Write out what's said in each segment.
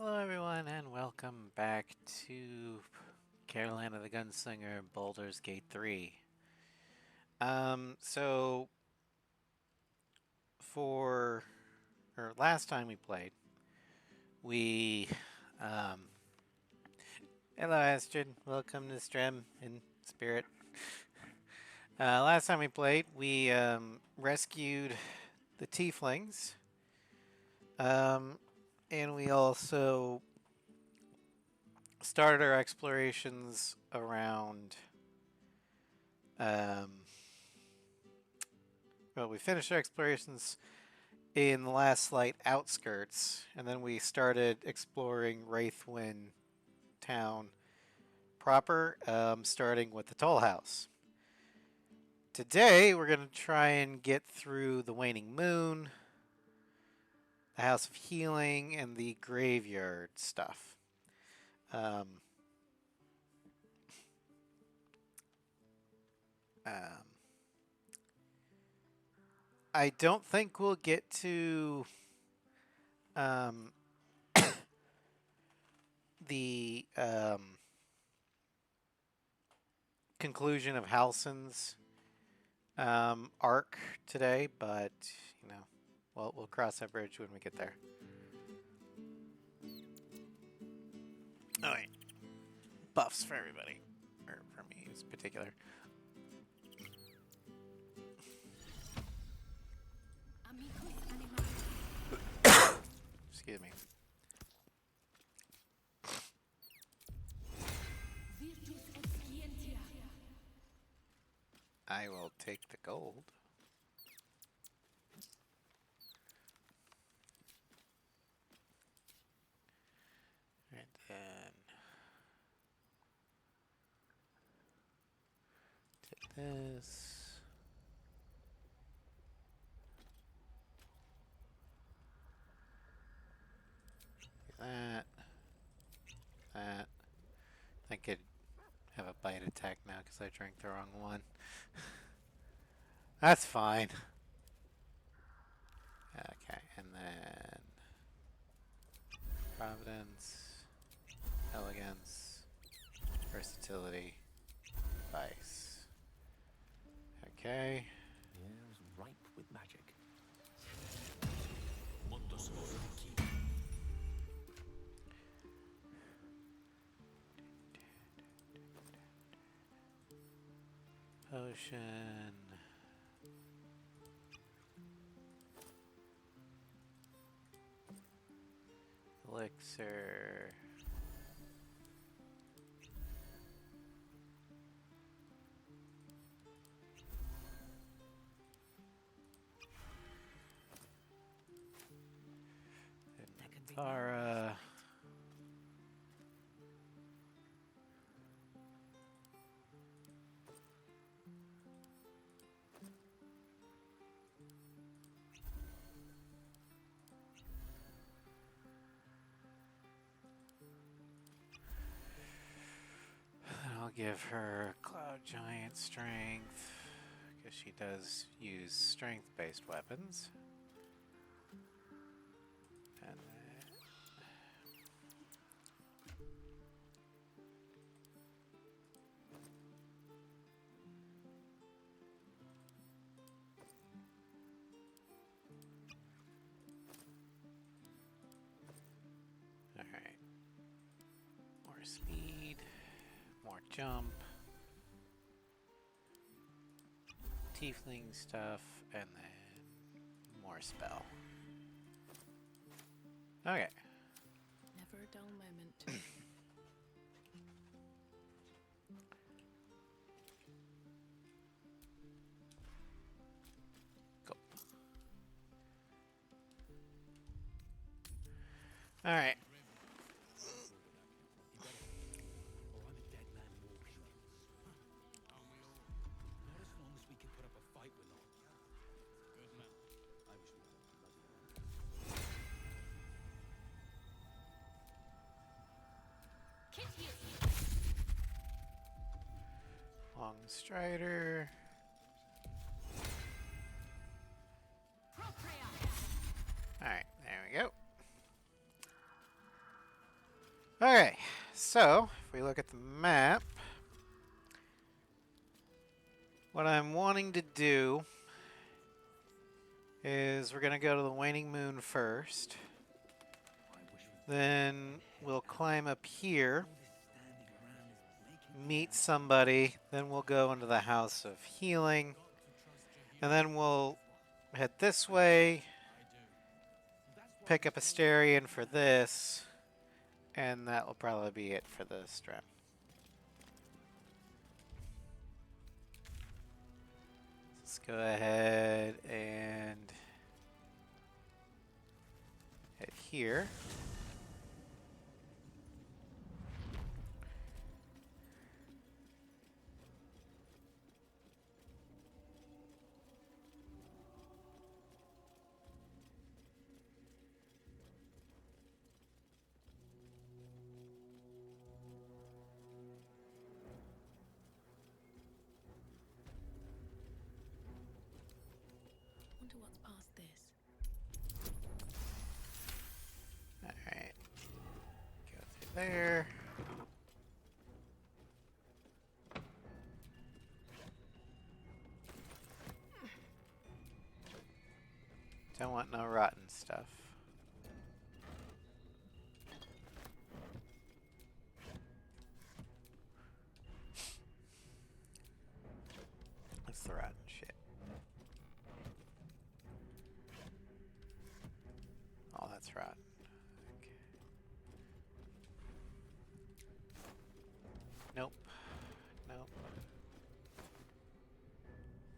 Hello everyone and welcome back to Carolina the Gunslinger Baldur's Gate 3. So for last time we played, we um hello Astrid, welcome to stream in spirit. Last time we played, we rescued the tieflings. And we also started our explorations around well, we finished our explorations in the last slight outskirts, and then we started exploring Wraithwind town proper, starting with the Toll House. Today, we're going to try and get through the Waning Moon, the House of Healing, and the Graveyard stuff. Um, um, I don't think we'll get to um, the conclusion of Halsin's arc today, but you know, we'll cross that bridge when we get there. All right, buffs for everybody, or for me in particular. Excuse me. I will take the gold. And then take this. That. That. I could have a bite attack now because I drank the wrong one. That's fine. Okay, and then Providence, Elegance, Versatility, Vice. Okay. Air's ripe with magic. Potion. Elixir. Vara. I'll give her Cloud Giant Strength, because she does use strength-based weapons. And then... Alright. More speed, more jump, tiefling stuff, and then more spell. Okay. Never a dull moment. Go. Alright. Long Strider. Alright, there we go. Okay, so if we look at the map, what I'm wanting to do is we're gonna go to the waning moon first. Then we'll climb up here, meet somebody, then we'll go into the House of Healing, and then we'll head this way, pick up Asterion for this, and that will probably be it for this strap. Let's go ahead and head here. Wonder what's past this. Alright. Go through there. Don't want no rotten stuff. That's the rotten shit. Oh, that's rotten. Okay. Nope. Nope.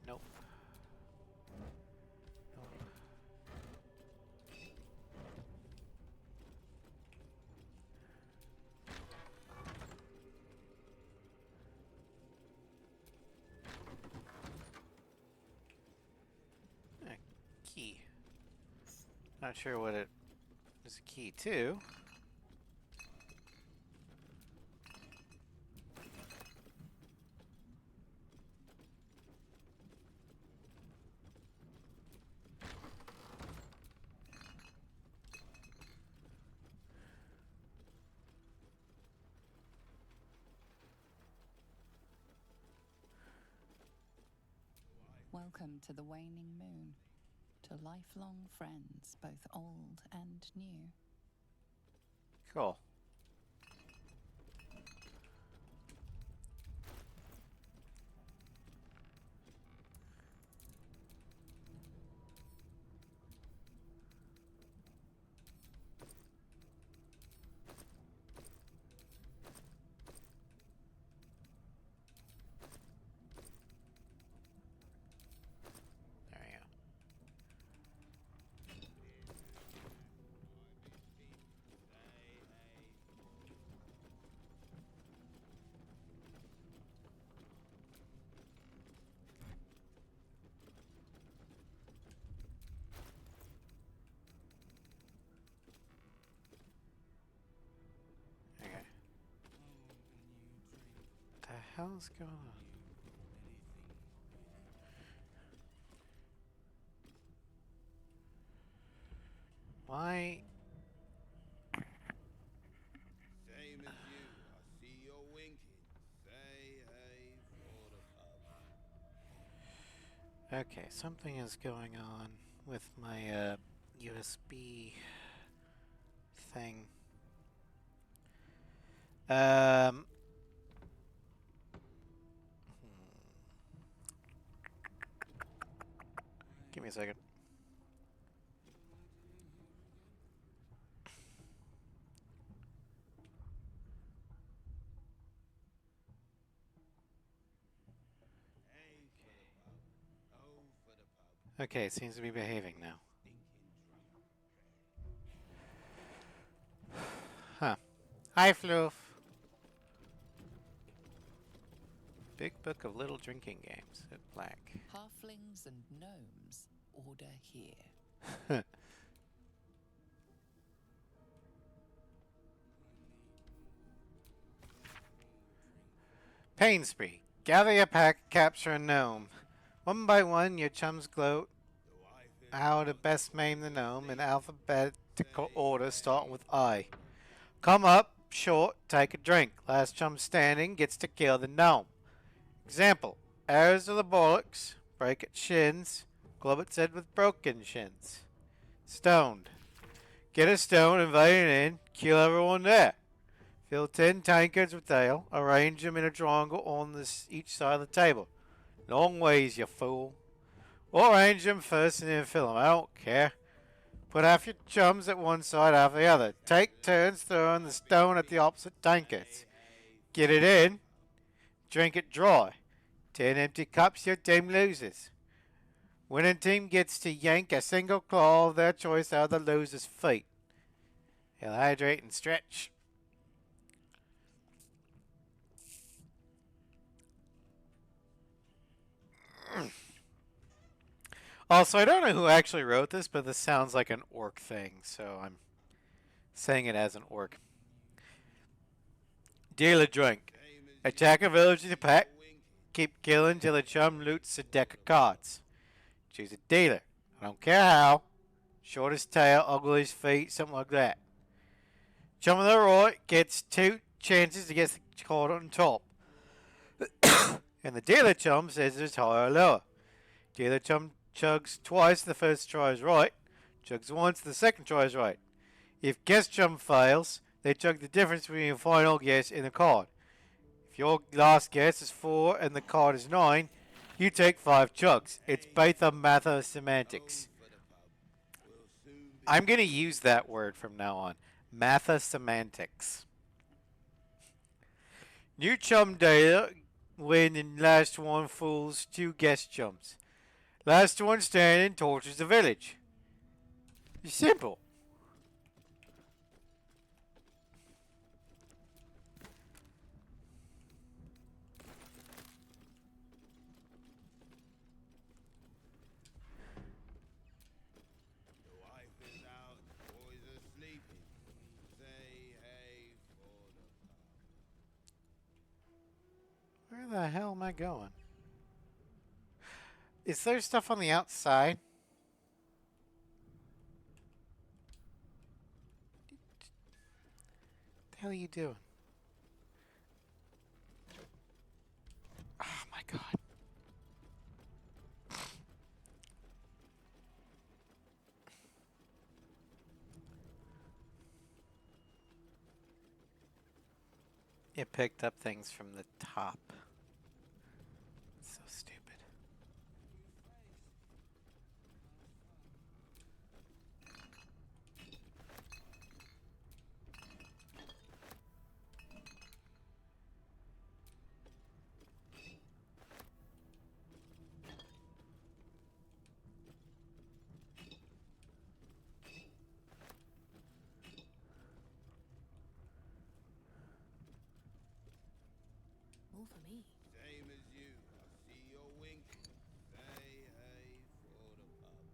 Nope. Nope. A key. Not sure what it is a key to. Welcome to the waning moon, to lifelong friends, both old and new. Cool. There we go. Okay. What the hell's going on? Why? Same as you. I see you're winking. Say hey for the pub. Okay, something is going on with my USB thing. Um. Give me a second. Hey for the pub. Oh for the pub. Okay, it seems to be behaving now. Huh. Hi, Floof. Big Book of Little Drinking Games at Black. Halflings and gnomes, order here. Pain Spree. Gather your pack, capture a gnome. One by one, your chums gloat how to best maim the gnome in alphabetical order, starting with I. Come up, short, take a drink. Last chum standing gets to kill the gnome. Example, arrows to the bullocks, break its shins, club its head with broken shins. Stoned. Get a stone, invite it in, kill everyone there. Fill 10 tankards with ale, arrange them in a triangle on each side of the table. Long ways, you fool. Or arrange them first and then fill them, I don't care. Put half your chums at one side, half the other. Take turns throwing the stone at the opposite tankards. Get it in, drink it dry. 10 empty cups, your team loses. Winning team gets to yank a single claw of their choice out of the loser's feet. He'll hydrate and stretch. Also, I don't know who actually wrote this, but this sounds like an orc thing, so I'm saying it as an orc. Deal a drink. Attack a village with a pack. Keep killing till a chum loots a deck of cards. Choose a dealer. I don't care how. Shortest tail, ugliest feet, something like that. Chum of the right gets 2 chances to get the card on top. And the dealer chum says it's higher or lower. Dealer chum chugs twice, the first try is right. Chugs once, the second try is right. If guest chum fails, they chug the difference between your final guess and the card. If your last guess is 4 and the card is 9, you take 5 chugs. It's beta matha semantics. I'm going to use that word from now on. Matha semantics. New chum data when the last one fools 2 guest chums. Last one standing tortures the village. It's simple. The wife is out, the boys are sleeping. Say hey for the pub. Where the hell am I going? Is there stuff on the outside? What the hell are you doing? Oh my god. It picked up things from the top. So stupid. More for me. Same as you. I see you're winking. Say hey for the pub.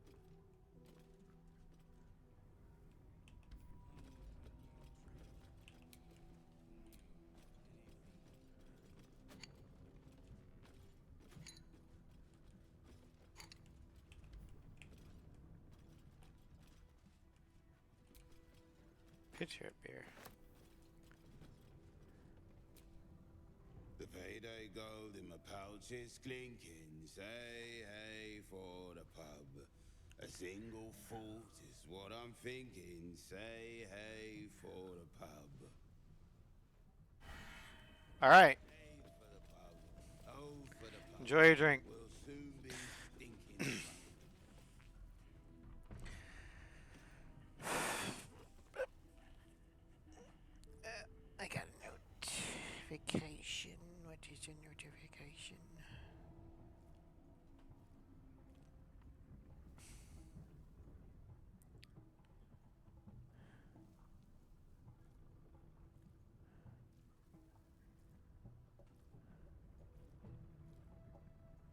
Pitcher of beer. The payday gold in my pouch is clinking. Say hey for the pub. A single fault is what I'm thinking. Say hey for the pub. Alright. Hey for the pub. Oh for the pub. Enjoy your drink. We'll soon be stinking. I got a notification. What is a notification?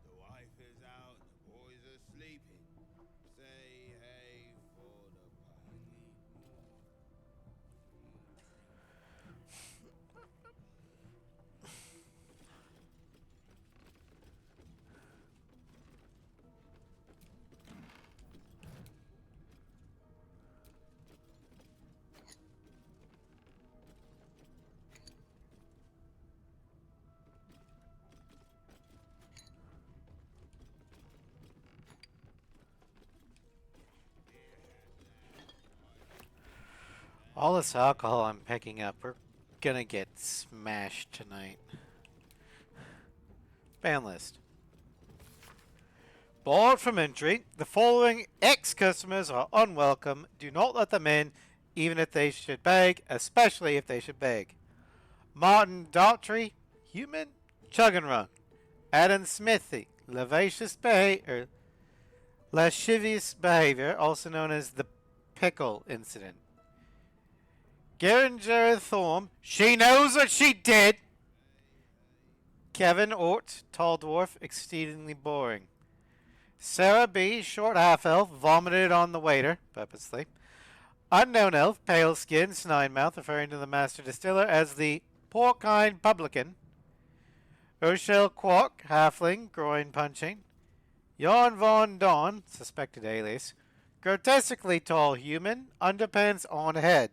The All this alcohol I'm picking up, we're gonna get smashed tonight. Ban list. Barred from entry. The following ex-customers are unwelcome. Do not let them in, even if they should beg, especially if they should beg. Martin Daughtry, human, chug and run. Adam Smithy, lascivious behavior, also known as the pickle incident. Geringer Thorne, she knows what she did. Kevin Ort, tall dwarf, exceedingly boring. Sarah B., short half-elf, vomited on the waiter, purposely. Unknown elf, pale skin, snide mouth, referring to the master distiller as the porcine publican. Rochelle Quark, halfling, groin punching. Jan Von Dawn, suspected alias. Grotesquely tall human, underpants on head.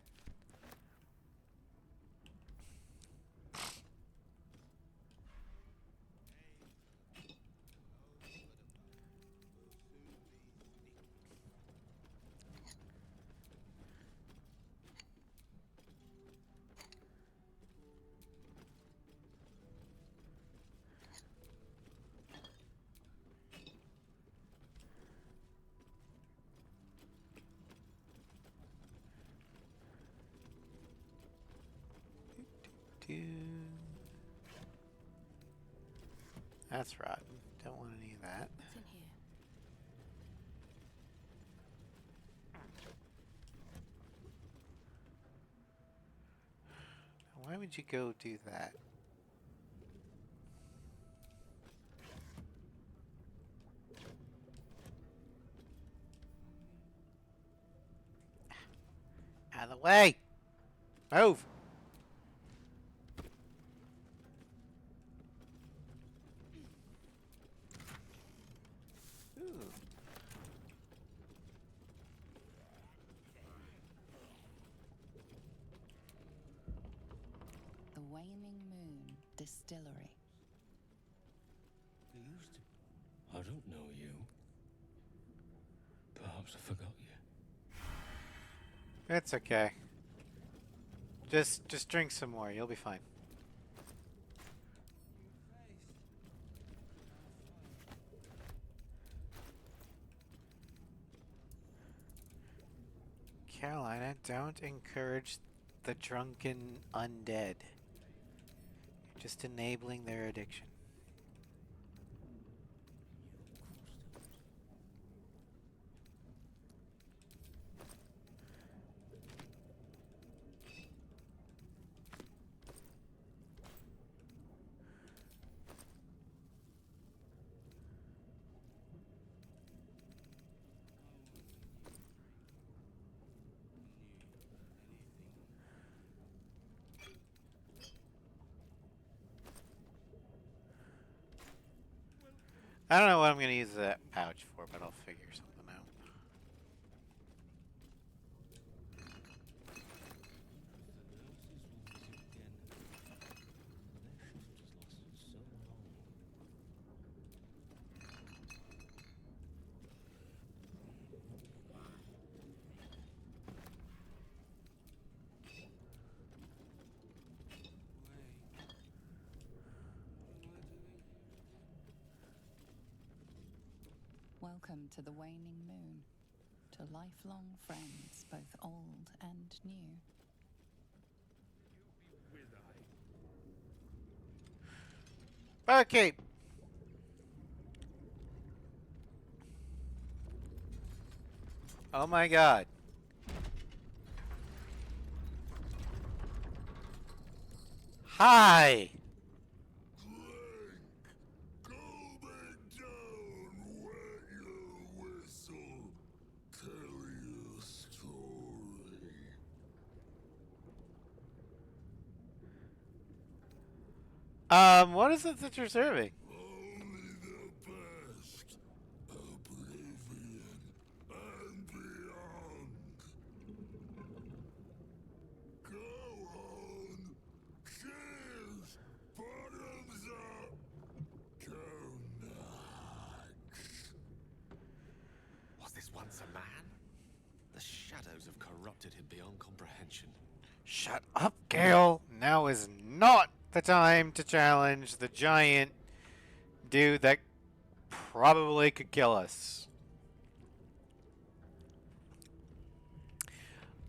That's rotten. Don't want any of that. What's in here? Why would you go do that? Out of the way! Move! Ooh. The Waning Moon Distillery. I don't know you. Perhaps I forgot you. It's okay. Just drink some more. You'll be fine. Carolina, don't encourage the drunken undead. You're just enabling their addiction. I don't know what I'm going to use that pouch for, but I'll figure something out. Welcome to the Waning Moon, to lifelong friends, both old and new. Okay. Oh my god. Hi! Go back down, wet your whistle, tell your story. What is it that you're serving? Only the best, oblivion and beyond. Go on, cheers, bottoms up, go nuts. Was this once a man? The shadows have corrupted him beyond comprehension. Shut up, Gale. Now is not the time to challenge the giant dude that probably could kill us.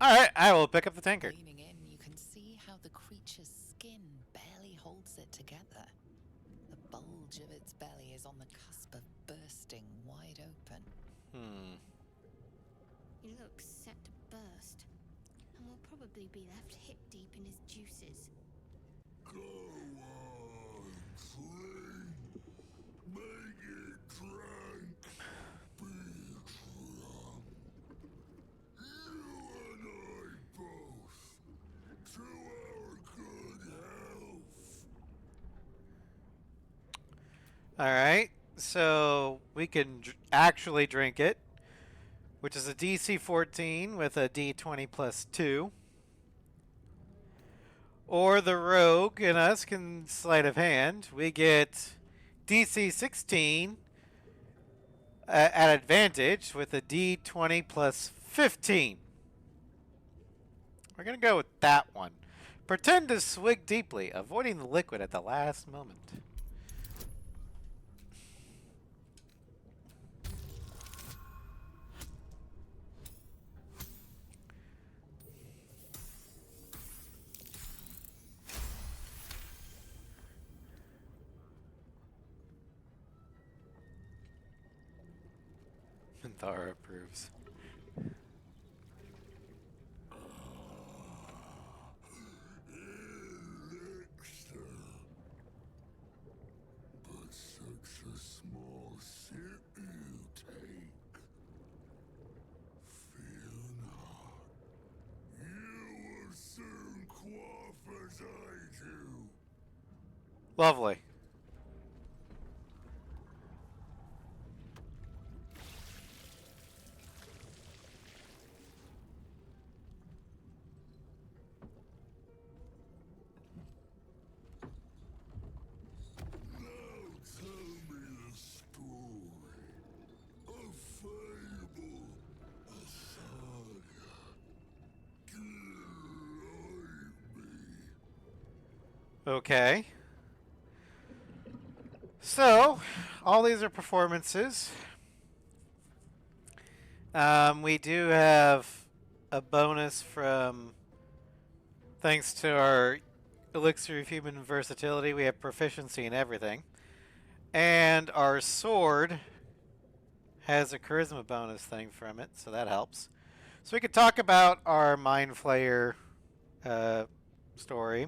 Alright, I will pick up the tankard. Leaning in, you can see how the creature's skin barely holds it together. The bulge of its belly is on the cusp of bursting wide open. He looks set to burst, and will probably be left hip deep in his juices. Go on, drink. Make it drink. Be drunk. You and I both. To our good health. Alright, so we can actually drink it, which is a DC 14 with a D20 plus 2. Or the rogue in us can sleight of hand. We get DC 16 at advantage with a D20 plus 15. We're going to go with that one. Pretend to swig deeply, avoiding the liquid at the last moment. Thara approves. Elixir. But such a small sip you take. Fear not. You will soon quaff as I do. Lovely. Now tell me the story. A fable, a saga. Delight me. Okay. So, all these are performances. We do have a bonus from, thanks to our Elixir of Human Versatility, we have proficiency in everything. And our sword has a charisma bonus thing from it, so that helps. So we could talk about our Mind Flayer story.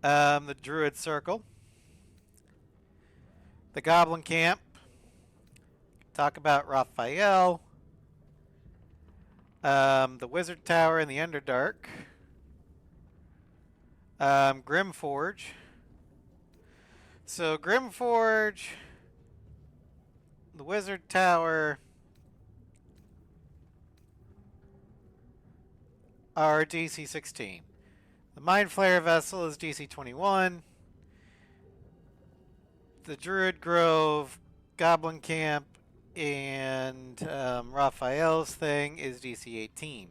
The Druid Circle. The Goblin Camp. Talk about Raphael. The Wizard Tower in the Underdark. Grimforge. So Grimforge, the Wizard Tower are DC 16. The Mind Flayer Vessel is DC 21. The Druid Grove, Goblin Camp, and Raphael's thing is DC 18.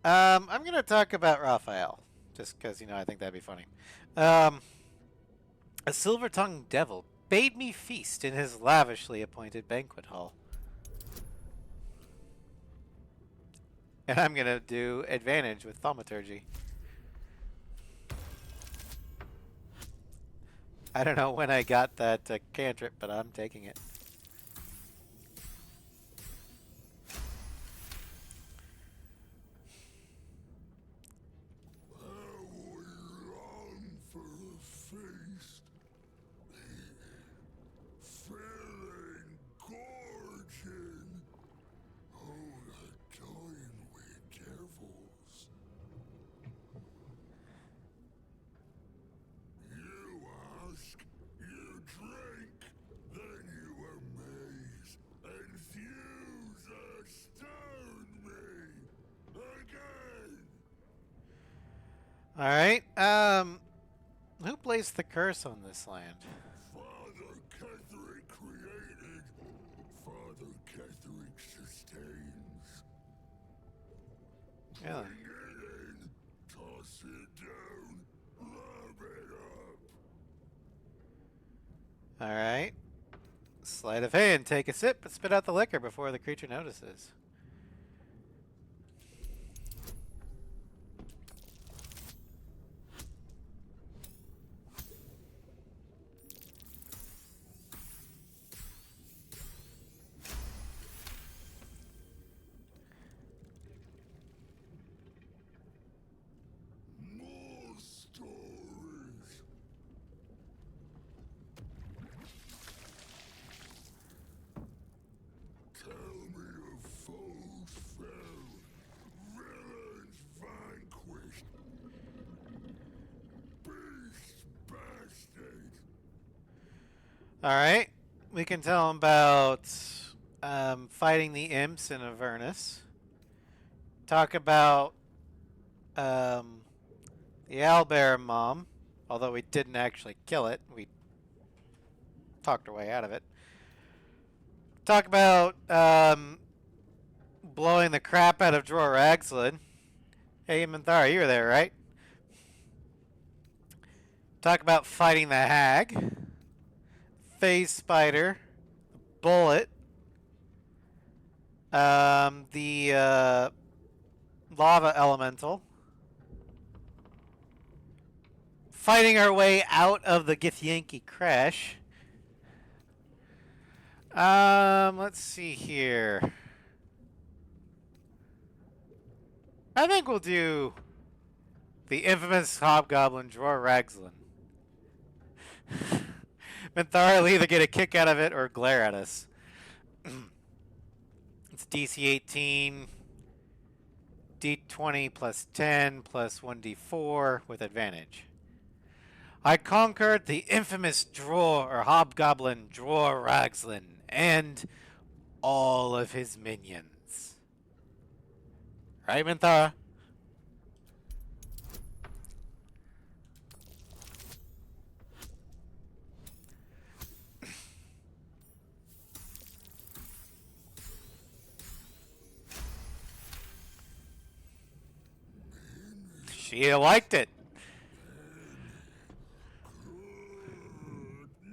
I'm going to talk about Raphael, just because, I think that'd be funny. A silver-tongued devil bade me feast in his lavishly appointed banquet hall. And I'm going to do advantage with thaumaturgy. I don't know when I got that cantrip, but I'm taking it. How we long for a feast. Feeling gorging. Oh, the time with devils. You ask, you drink, then you amaze, and fuse astound me again. Alright, who placed the curse on this land? Father Ketherick created, Father Ketherick sustains. Yeah. Toss it down, rub it up. Alright. Sleight of hand. Take a sip, but spit out the liquor before the creature notices. More stories. Tell me of foes fell, villains vanquished, beasts bastard. Alright. We can tell him about fighting the imps in Avernus. Talk about the owlbear mom, although we didn't actually kill it. We talked our way out of it. Talk about blowing the crap out of Dror Ragslin. Hey, Minthara, you were there, right? Talk about fighting the hag. Phase spider. Bullet. The lava elemental. Fighting our way out of the Githyanki crash. Let's see here. I think we'll do the infamous hobgoblin Dror Ragslin. Minthara will either get a kick out of it or glare at us. It's DC 18, D20 plus 10 plus 1D4 with advantage. I conquered the infamous Dror or hobgoblin Dror Ragslin and all of his minions. Right, Minthara? She liked it.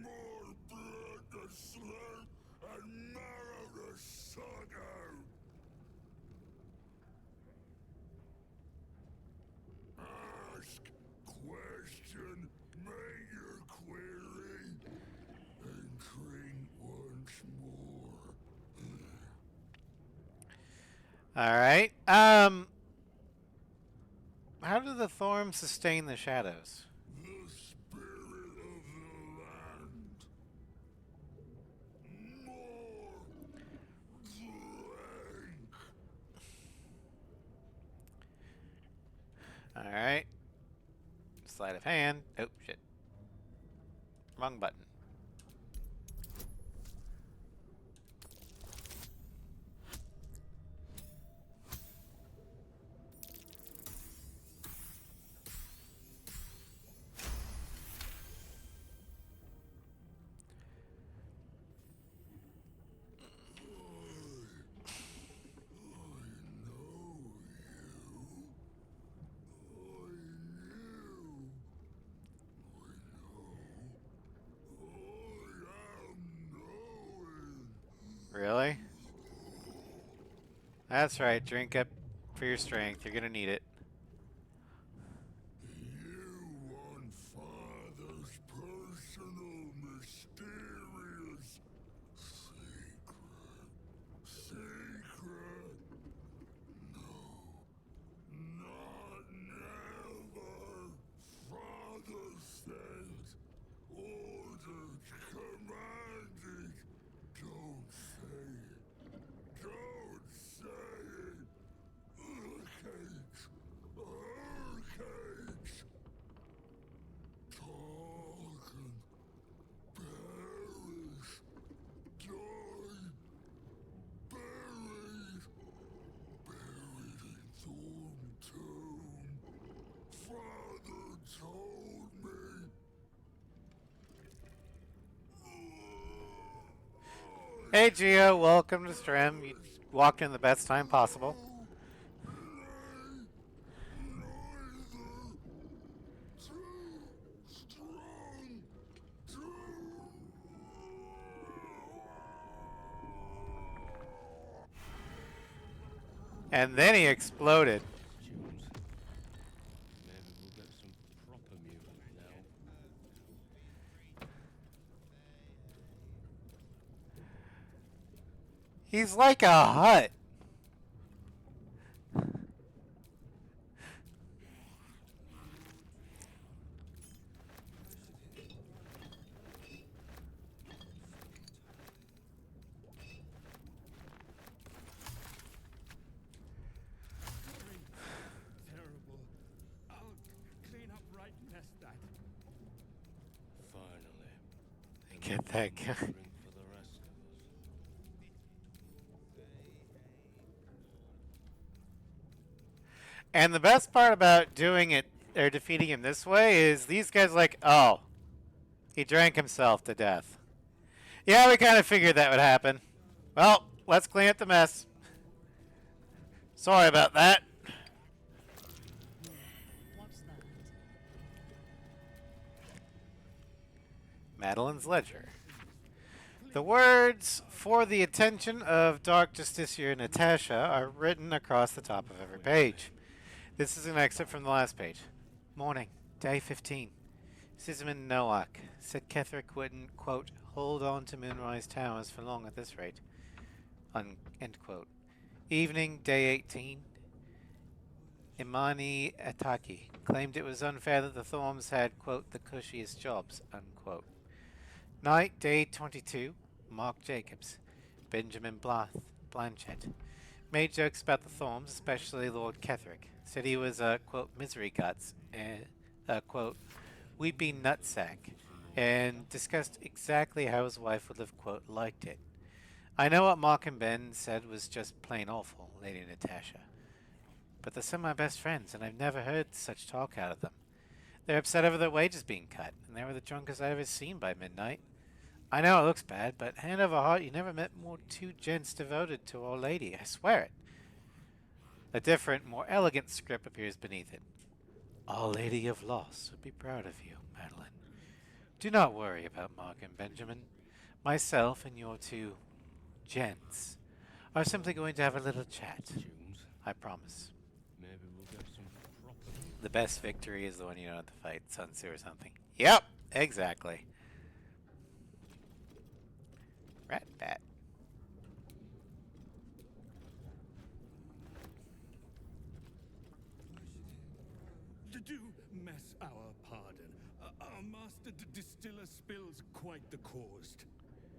More blood to slurp and marrow to suck out. Ask, question, make your query, and drink once more. Alright. How do the thorns sustain the shadows? The spirit of the land. More drink. Alright. Sleight of hand. Oh, shit. Wrong button. Really? That's right. Drink up for your strength. You're gonna need it. You want Father's personal, mysterious secret. Secret? No. Not never. Father says, ordered, commanded. Don't say it. Don't say it. Hurricanes. Hurricanes. Talk and perish. Die. Buried. Buried in Thorn Tomb. Father told me. Hey, Gio. Welcome to stream. You walked in the best time possible. And then he exploded. Jones. Maybe we'll get some proper music now. He's like a hut. Terrible. I'll clean up right past that. Finally. Get that guy. Drink for the rest of us. And the best part about doing it or defeating him this way is these guys like, oh, he drank himself to death. Yeah, we kind of figured that would happen. Well, let's clean up the mess. Sorry about that. What's that? Madeline's ledger. The words "for the attention of Dark Justiciar Natasha" are written across the top of every page. This is an excerpt from the last page. Morning, day 15. Sisman Nowak said Ketherick wouldn't, quote, hold on to Moonrise Towers for long at this rate. End quote. Evening, day 18. Imani Ataki claimed it was unfair that the Thorns had, quote, the cushiest jobs, unquote. Night, day 22. Mark Jacobs, Benjamin Blanchett, made jokes about the Thorns, especially Lord Ketherick. Said he was a, quote, misery guts, and quote, weepy nutsack, and discussed exactly how his wife would have, quote, liked it. I know what Mark and Ben said was just plain awful, Lady Natasha. But they're some of my best friends, and I've never heard such talk out of them. They're upset over their wages being cut, and they were the drunkest I've ever seen by midnight. I know it looks bad, but hand over heart, you never met more two gents devoted to Our Lady. I swear it. A different, more elegant script appears beneath it. Our Lady of Loss would be proud of you, Madeline. Do not worry about Mark and Benjamin. Myself and your two gents are simply going to have a little chat. Jones. I promise. Maybe we'll get some proper music. The best victory is the one you don't have to fight Sun Tzu or something. Yep, exactly. Rat bat. Do mess our pardon. Our master distiller spills quite the cause.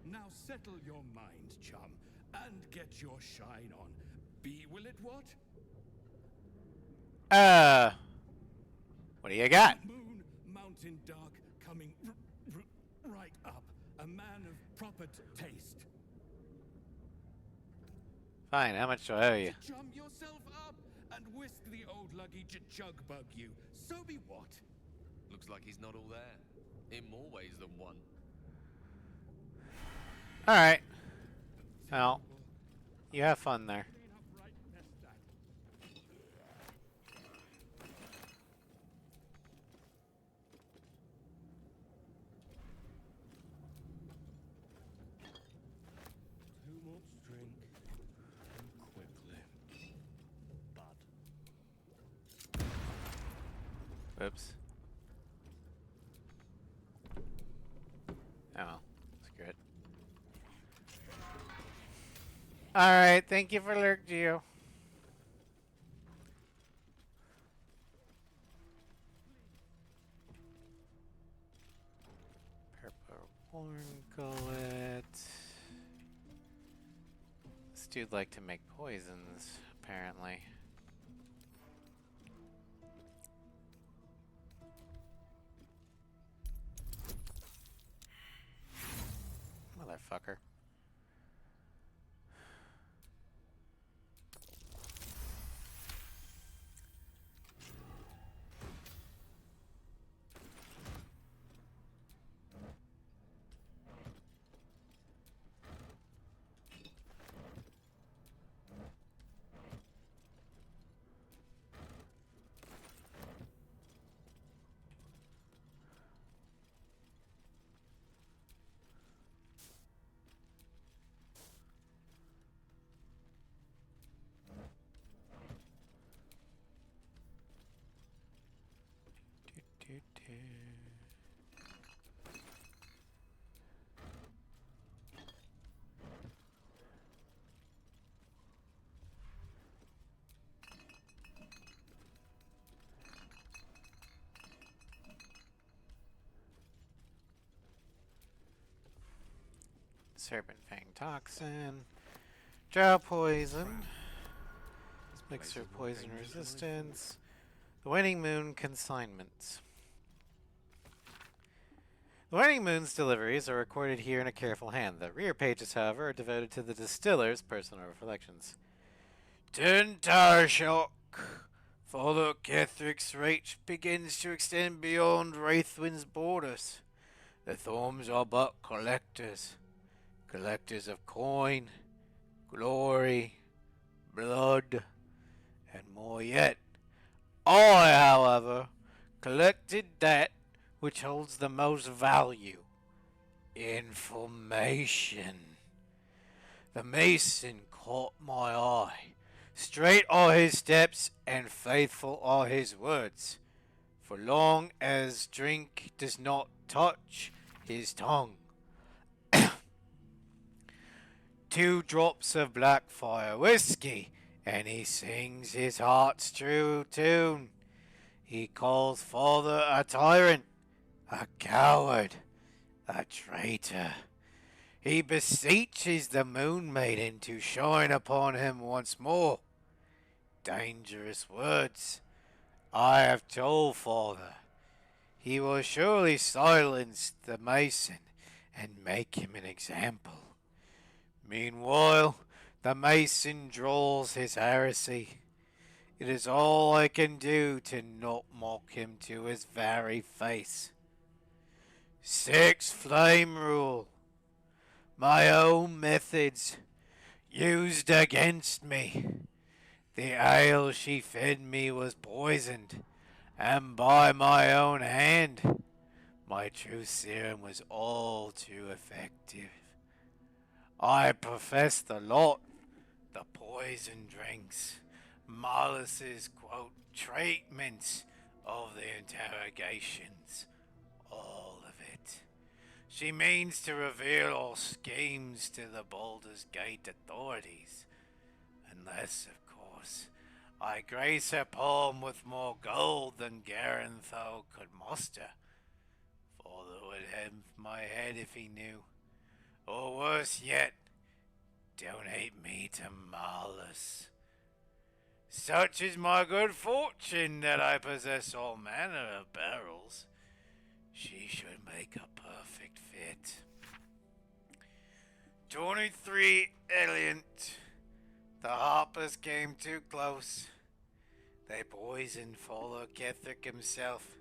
Now settle your mind, chum, and get your shine on. Be will it what? What do you got? Moon, mountain dark, coming right up. A man of proper taste. Fine, how much do I owe you? Chum yourself up and whisk the old luggy jug bug you. So be what? Looks like he's not all there. In more ways than one. Alright. Well, you have fun there. Clean up right past that. Too much drink. Too quickly. Bad. Whoops. Oh, screw it. Alright, thank you for Lurk Geo. Purple Horn Gullet. This dude like to make poisons, apparently. Motherfucker. Serpent Fang Toxin. Drow Poison. This Mixture place of is more Poison dangerous than I Resistance. The Waning Moon Consignment. The Waning Moon's deliveries are recorded here in a careful hand. The rear pages, however, are devoted to the distiller's personal reflections. Tentar shock. Father Kethric's reach begins to extend beyond Wraithwind's borders. The Thorns are but collectors. Collectors of coin, glory, blood, and more yet. I, however, collected that which holds the most value. Information. The mason caught my eye. Straight are his steps, and faithful are his words. For long as drink does not touch his tongue. 2 drops of Blackfire whiskey, and he sings his heart's true tune. He calls father a tyrant, a coward, a traitor. He beseeches the Moon Maiden to shine upon him once more. Dangerous words, I have told father. He will surely silence the mason and make him an example. Meanwhile, the mason draws his heresy. It is all I can do to not mock him to his very face. 6 flame rule. My own methods used against me. The ale she fed me was poisoned, and by my own hand. My true serum was all too effective. I profess the lot, the poison drinks, Marlis's, quote, treatments of the interrogations, all of it. She means to reveal all schemes to the Baldur's Gate authorities, unless, of course, I grace her palm with more gold than Garantho could muster. Father would have my head if he knew. Or worse yet, donate me to Marlis. Such is my good fortune that I possess all manner of barrels. She should make a perfect fit. 23 Eliant. The Harpers came too close. They poisoned Father Kethric himself,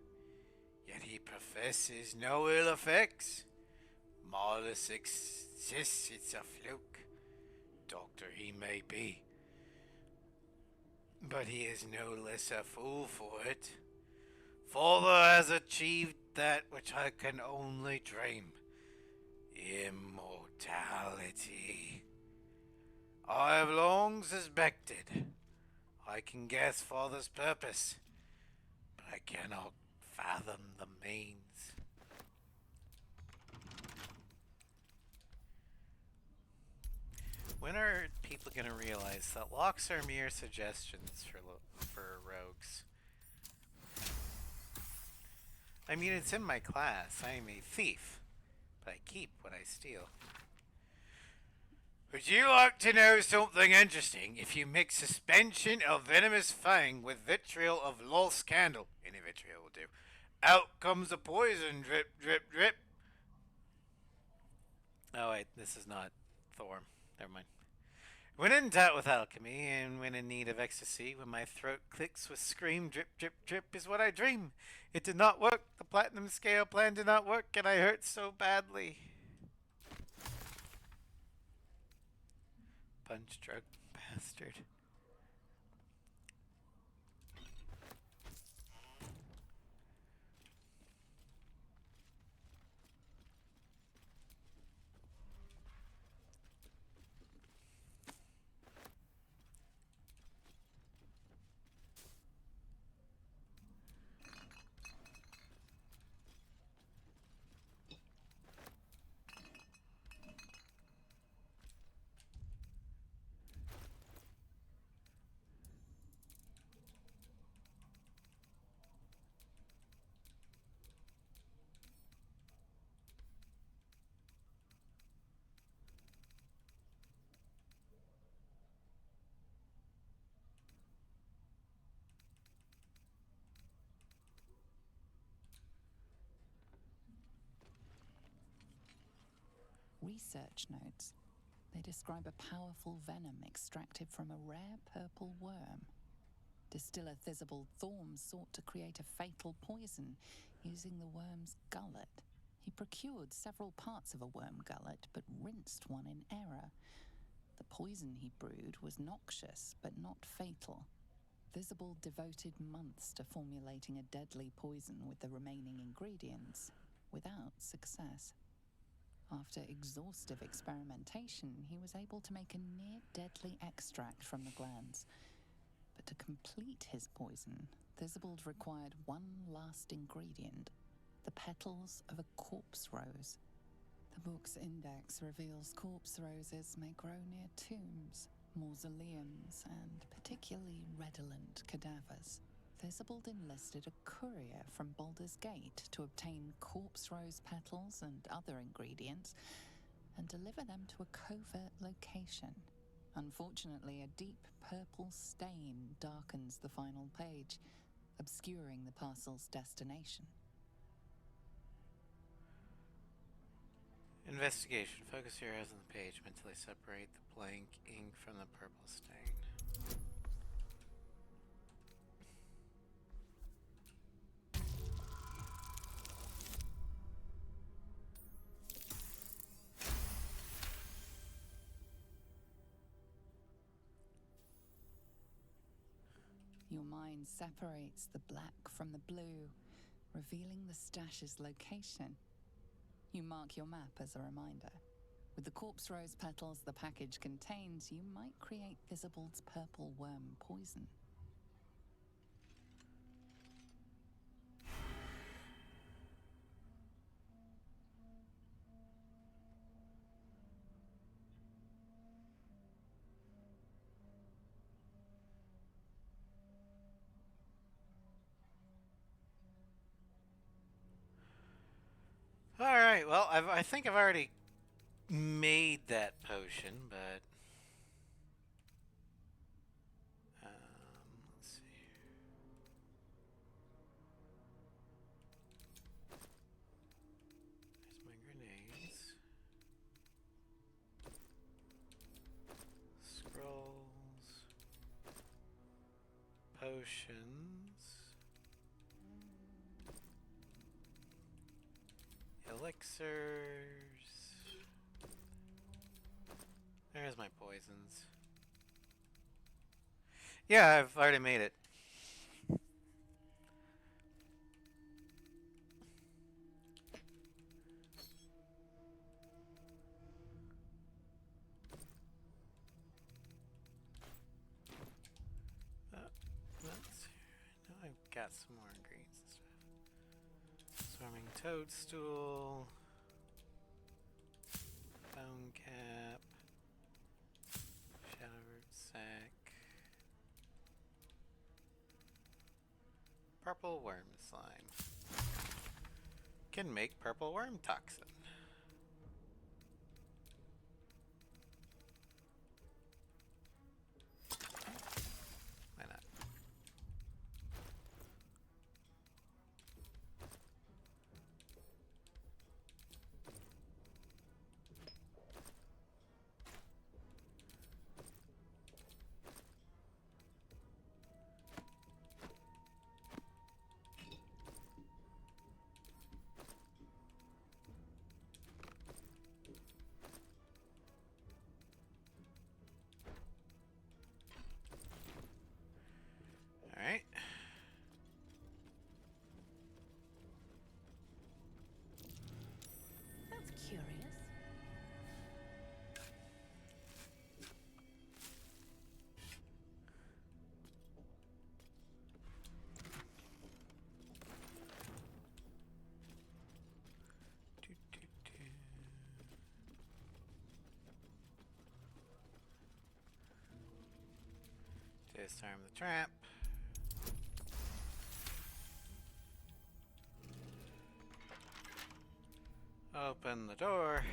yet he professes no ill effects. Marlis insists it's a fluke. Doctor he may be, but he is no less a fool for it. Father has achieved that which I can only dream. Immortality. I have long suspected. I can guess Father's purpose, but I cannot fathom the means. When are people going to realize that locks are mere suggestions for rogues? I mean, it's in my class. I am a thief, but I keep what I steal. Would you like to know something interesting? If you mix suspension of venomous fang with vitriol of lost candle, any vitriol will do, out comes a poison drip, drip, drip. Oh wait, this is not Thor. Never mind. When in doubt with alchemy, and when in need of ecstasy, when my throat clicks with scream, drip, drip, drip is what I dream. It did not work. The platinum scale plan did not work, and I hurt so badly. Punch drug bastard. research notes. They describe a powerful venom extracted from a rare purple worm. Distiller Thisibald Thorm sought to create a fatal poison using the worm's gullet. He procured several parts of a worm gullet, but rinsed one in error. The poison he brewed was noxious, but not fatal. Thisibald devoted months to formulating a deadly poison with the remaining ingredients, without success. After exhaustive experimentation, he was able to make a near-deadly extract from the glands. But to complete his poison, Thisibald required one last ingredient: the petals of a corpse rose. The book's index reveals corpse roses may grow near tombs, mausoleums, and particularly redolent cadavers. Thisibald enlisted a courier from Baldur's Gate to obtain corpse rose petals and other ingredients and deliver them to a covert location. Unfortunately, a deep purple stain darkens the final page, obscuring the parcel's destination. Investigation. Focus your eyes on the page. Mentally separate the blank ink from the purple stain. Your mind separates the black from the blue, revealing the stash's location. You mark your map as a reminder. With the corpse rose petals the package contains, you might create Thisibald's purple worm poison. Alright, well, I think I've already made that potion, but... let's see here. There's my grenades. Scrolls. Potions. Elixirs. There's my poisons. Yeah, I've already made it. Let's see. I know I've got some more ingredients and stuff. Swarming toadstool. Bone cap. Shadowroot sac. Purple worm slime. Can make purple worm toxin. Why not? Alright. That's curious. Doo, doo, doo. Disarm the trap. Open the door.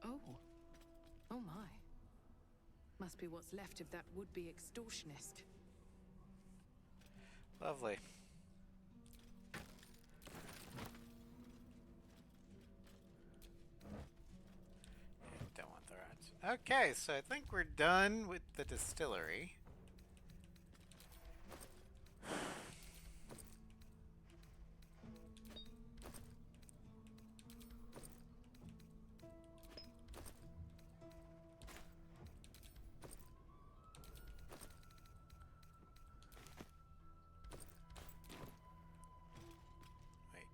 Oh. Oh Must be what's left of that would-be extortionist. Lovely. Don't want the rats. Okay, so I think we're done with the distillery. Wait.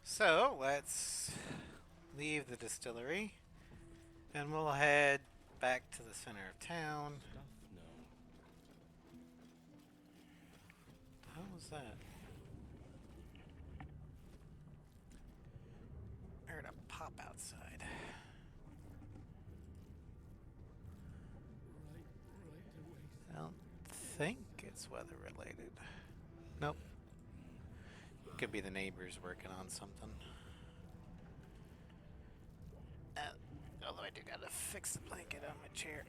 So let's leave the distillery and we'll head back to the center of town. Stuff now. How was that? I heard a pop outside. I don't think it's weather related. Nope. Could be the neighbors working on something. Although I do gotta fix the blanket on my chair.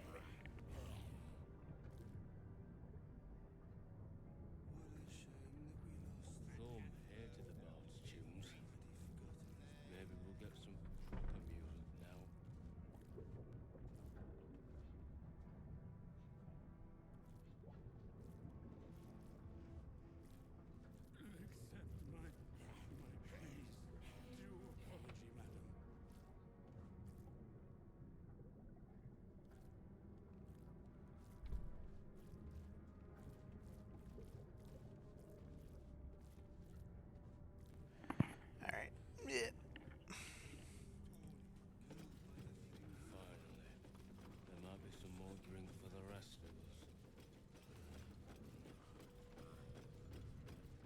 Thorm hated the Bard's tunes. Maybe we'll get some proper music now. Accept my pleas. Due apology, madam. Alright. Finally. There might be some more drink for the rest of us.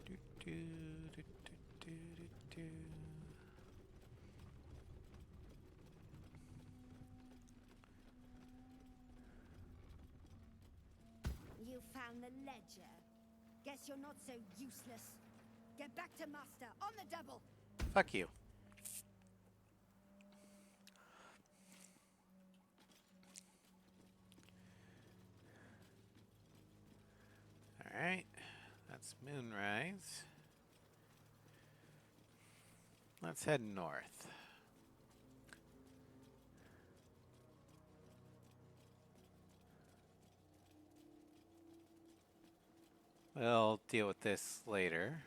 Do, do, do, do, do, do. You found the ledger. Guess you're not so useless. Get back to Master, on the double! Fuck you. Alright. That's moonrise. Let's head north. We'll deal with this later.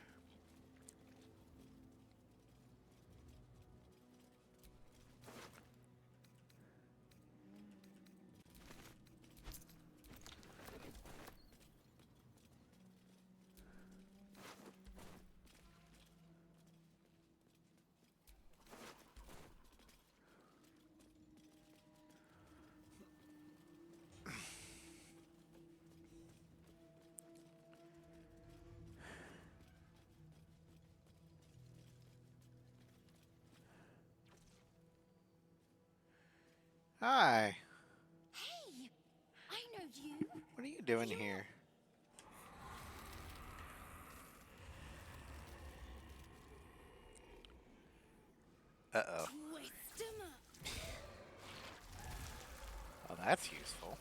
Hi. Hey! I know you! What are you doing here? Uh-oh. Twist 'em up! Oh, that's useful.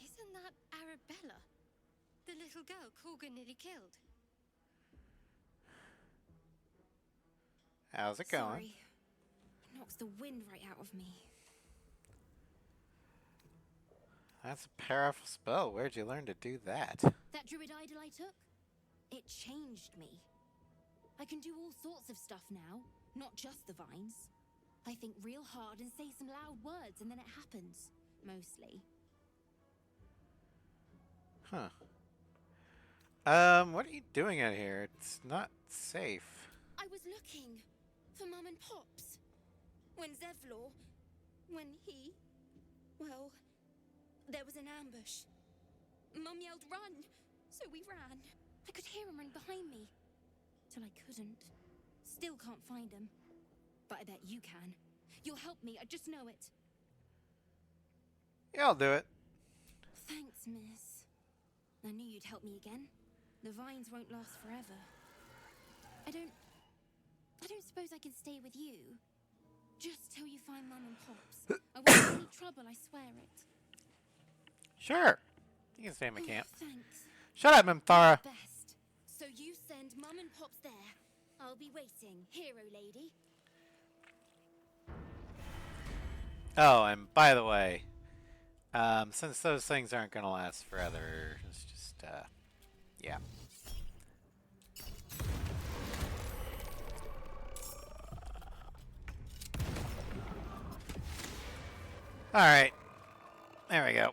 Isn't that Arabella? The little girl Corgan nearly killed. How's it going? Sorry. Knocks the wind right out of me. That's a powerful spell. Where'd you learn to do that? That druid idol I took? It changed me. I can do all sorts of stuff now, not just the vines. I think real hard and say some loud words and then it happens. Mostly. Huh. What are you doing out here? It's not safe. I was looking for Mum and Pops. When Zevlor... When he... Well... There was an ambush. Mum yelled, "Run!" So we ran. I could hear him running behind me. Till I couldn't. Still can't find him. but I bet you can. You'll help me, I just know it. Yeah, I'll do it. Thanks, miss. I knew you'd help me again. The vines won't last forever. I don't suppose I can stay with you. Just till you find Mum and Pops. I won't have any trouble, I swear it. Sure. You can stay in my camp. Thanks. Shut up, Mimthara. Best. So you send Mum and Pops there. I'll be waiting, hero lady. Oh, and by the way, since those things aren't going to last forever, it's just, yeah. Alright. There we go.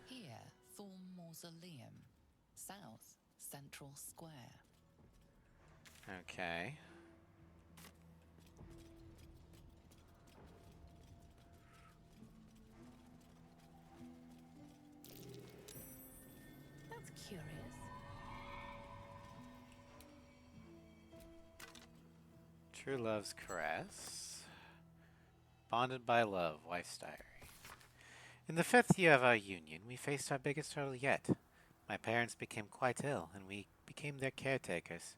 Here, Thorn Mausoleum. South, Central Square. Okay. That's curious. True Love's Caress. Bonded by Love, Wife's Diary. In the 5th year of our union, we faced our biggest hurdle yet. My parents became quite ill, and we became their caretakers.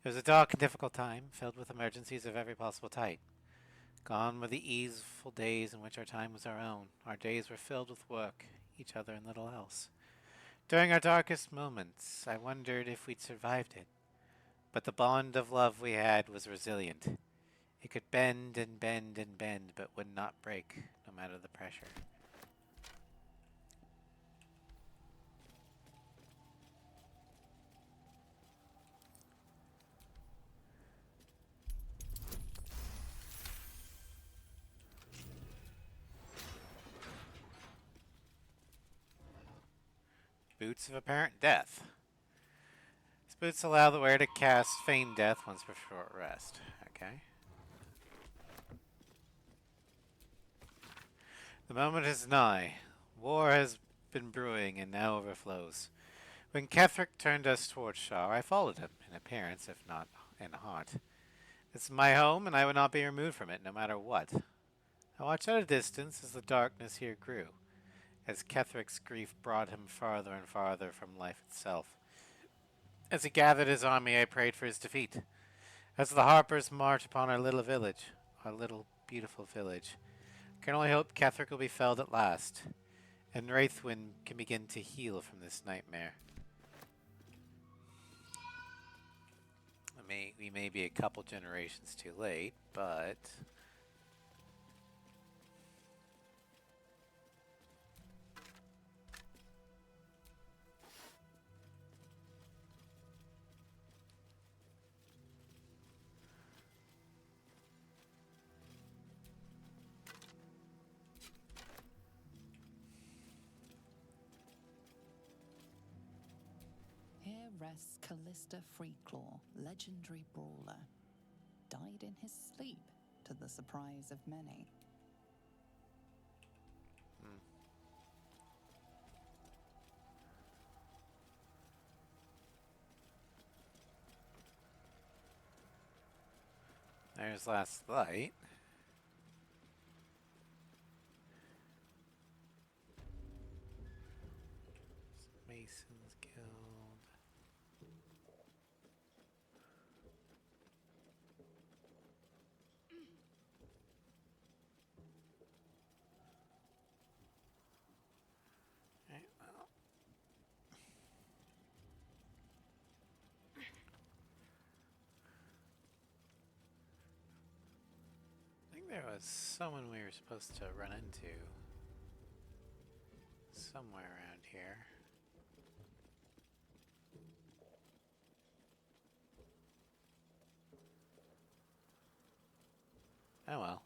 It was a dark and difficult time, filled with emergencies of every possible type. Gone were the easeful days in which our time was our own. Our days were filled with work, each other, and little else. During our darkest moments, I wondered if we'd survived it. But the bond of love we had was resilient. It could bend and bend and bend, but would not break, no matter the pressure. Boots of Apparent Death. These boots allow the wearer to cast Feigned Death once before rest. Okay. The moment is nigh. War has been brewing and now overflows. When Ketherick turned us towards Shar, I followed him, in appearance, if not in heart. This is my home, and I would not be removed from it, no matter what. I watched at a distance as the darkness here grew, as Ketherick's grief brought him farther and farther from life itself. As he gathered his army, I prayed for his defeat. As the Harpers march upon our little village, our little beautiful village, I can only hope Ketherick will be felled at last, and Wraithwind can begin to heal from this nightmare. We may be a couple generations too late, but Here rests Callista Freeclaw, legendary brawler. Died in his sleep, to the surprise of many. there's Last Light. Mason's Guild. Right, well. I think there was someone we were supposed to run into somewhere around here. Oh well.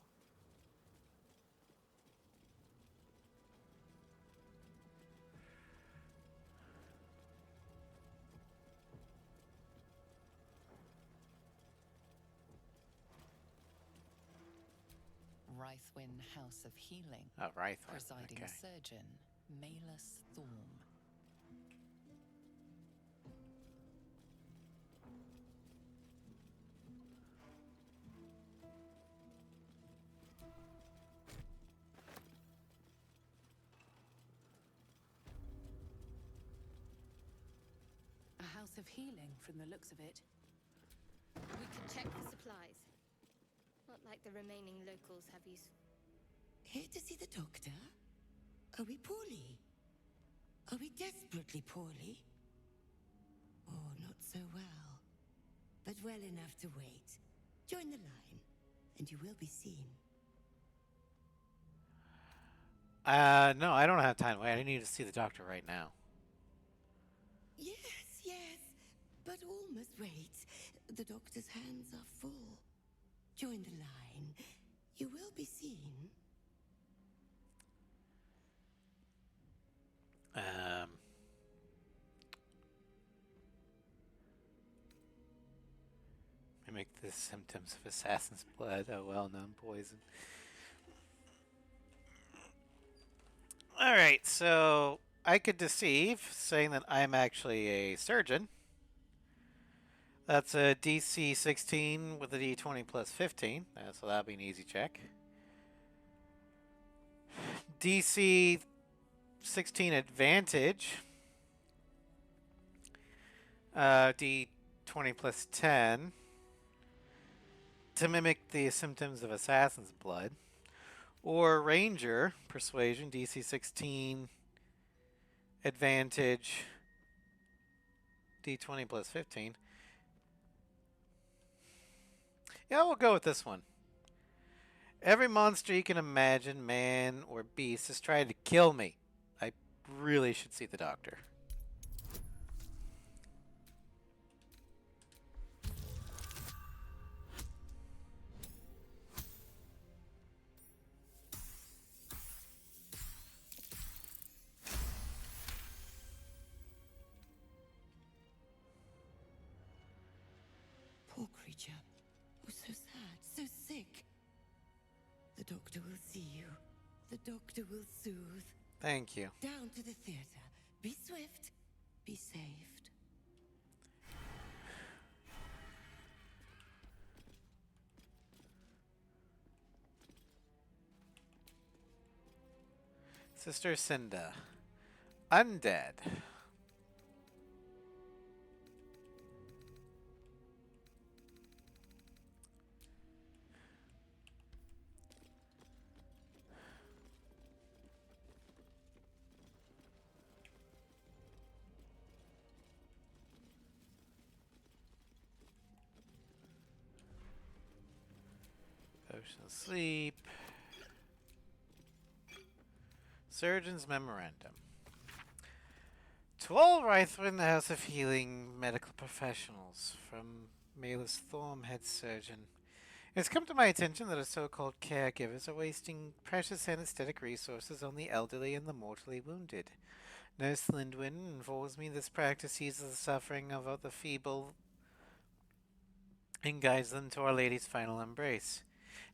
Wraithwind House of Healing. Oh, Wraithwind. Presiding Okay. surgeon, Malus Thorm. of healing from the looks of it. We can check for supplies. Not like the remaining locals have you. Here to see the doctor? Are we poorly? Are we desperately poorly? Oh, not so well. But well enough to wait. Join the line, and you will be seen. No, I don't have time to wait. I need to see the doctor right now. Yes, yes, but all must wait. The doctor's hands are full. Join the line. You will be seen. Mimic the symptoms of assassin's blood, a well-known poison. Alright, so I could deceive, saying that I'm actually a surgeon. That's a DC 16 with a D20 plus 15, so that'll be an easy check. DC 16 advantage, D20 plus 10, to mimic the symptoms of assassin's blood. Or Ranger, Persuasion, DC 16, Advantage, D20 plus 15. Yeah, we'll go with this one. Every monster you can imagine, man or beast, has tried to kill me. I really should see the doctor. Poor creature. Oh, so sad, so sick. The doctor will see you. The doctor will soothe. Thank you. Down to the theater. Be swift. Be saved. Sister Cinda. Undead. Potion of sleep. Surgeon's Memorandum. To all Rythwin in the House of Healing medical professionals, from Malus Thorm, head surgeon. It has come to my attention that our so-called caregivers are wasting precious anesthetic resources on the elderly and the mortally wounded. Nurse Lindwin informs me this practice eases the suffering of the feeble and guides them to Our Lady's final embrace.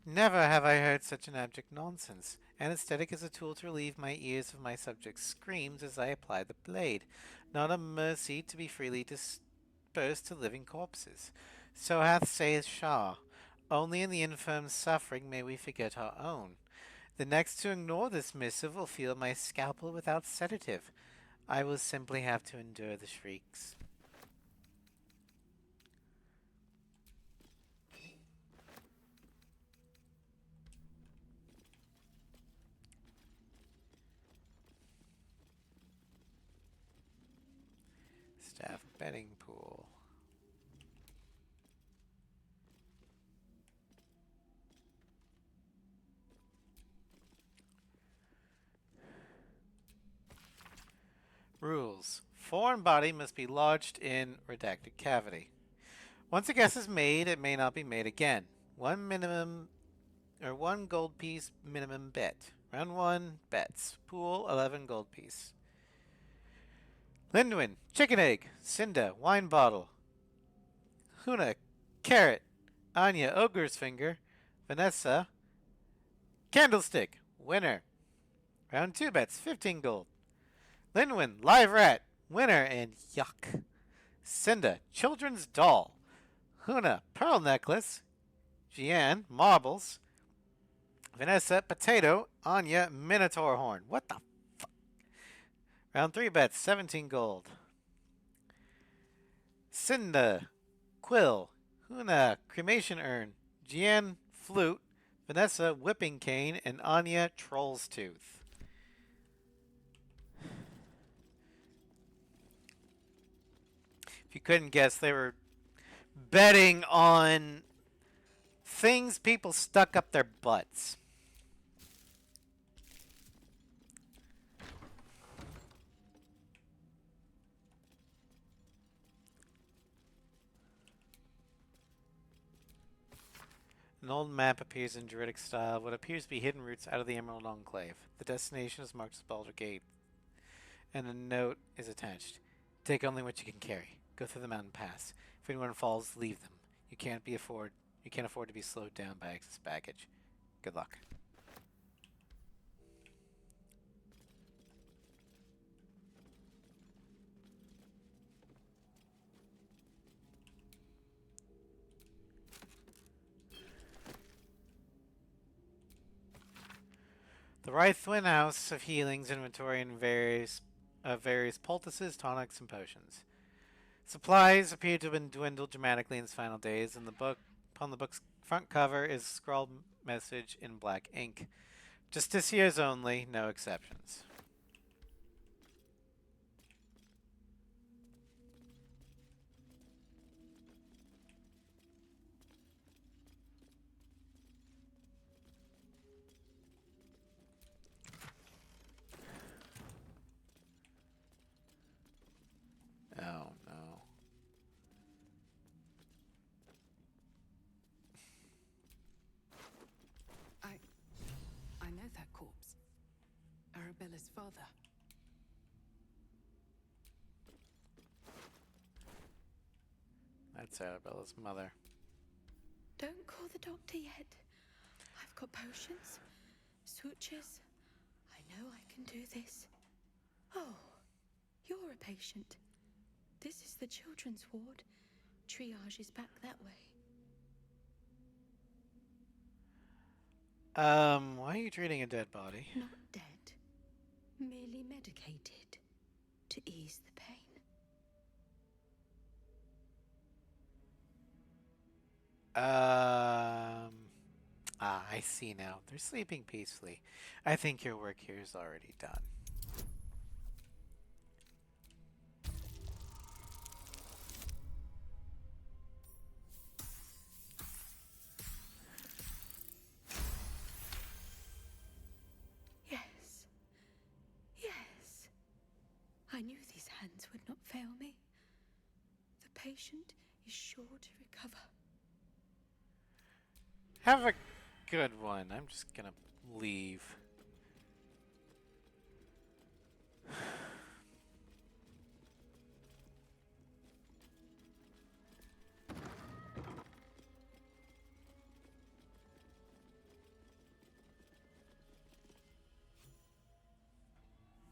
Never have I heard such an abject nonsense. Anesthetic is a tool to relieve my ears of my subject's screams as I apply the blade, not a mercy to be freely dispersed to living corpses. So hath saith Shah, only in the infirm's suffering may we forget our own. The next to ignore this missive will feel my scalpel without sedative. I will simply have to endure the shrieks. Staff betting pool. Rules. Foreign body must be lodged in redacted cavity. Once a guess is made, it may not be made again. One gold piece minimum bet. Round 1, bets. Pool, 11 gold piece. Lindwin, chicken egg. Cinda, wine bottle. Huna, carrot. Anya, ogre's finger. Vanessa, candlestick. Winner. Round 2 bets, 15 gold. Lindwin, live rat. Winner and yuck. Cinda, children's doll. Huna, pearl necklace. Jian, marbles. Vanessa, potato. Anya, minotaur horn. What the fuck? Round 3 bets, 17 gold. Cinda, Quill, Huna, Cremation Urn, Jian, Flute, Vanessa, Whipping Cane, and Anya, Troll's Tooth. If you couldn't guess, they were betting on things people stuck up their butts. An old map appears in Druidic style. What appears to be hidden routes out of the Emerald Enclave. The destination is marked as Baldur Gate, and a note is attached. Take only what you can carry. Go through the mountain pass. If anyone falls, leave them. You can't afford to be slowed down by excess baggage. Good luck. The Rythwin House of Healing's inventory and various poultices, tonics, and potions. Supplies appear to have been dwindled dramatically in its final days, and upon the book's front cover is a scrawled message in black ink. Justiciars only, no exceptions. Oh no. I know that corpse. Arabella's father. That's Arabella's mother. Don't call the doctor yet. I've got potions, sutures. I know I can do this. Oh, you're a patient. This is the children's ward. Triage is back that way. Why are you treating a dead body? Not dead. Merely medicated to ease the pain. I see now. They're sleeping peacefully. I think your work here is already done. Yes. Yes. I knew these hands would not fail me. The patient is sure to recover. Have a good one. I'm just gonna leave.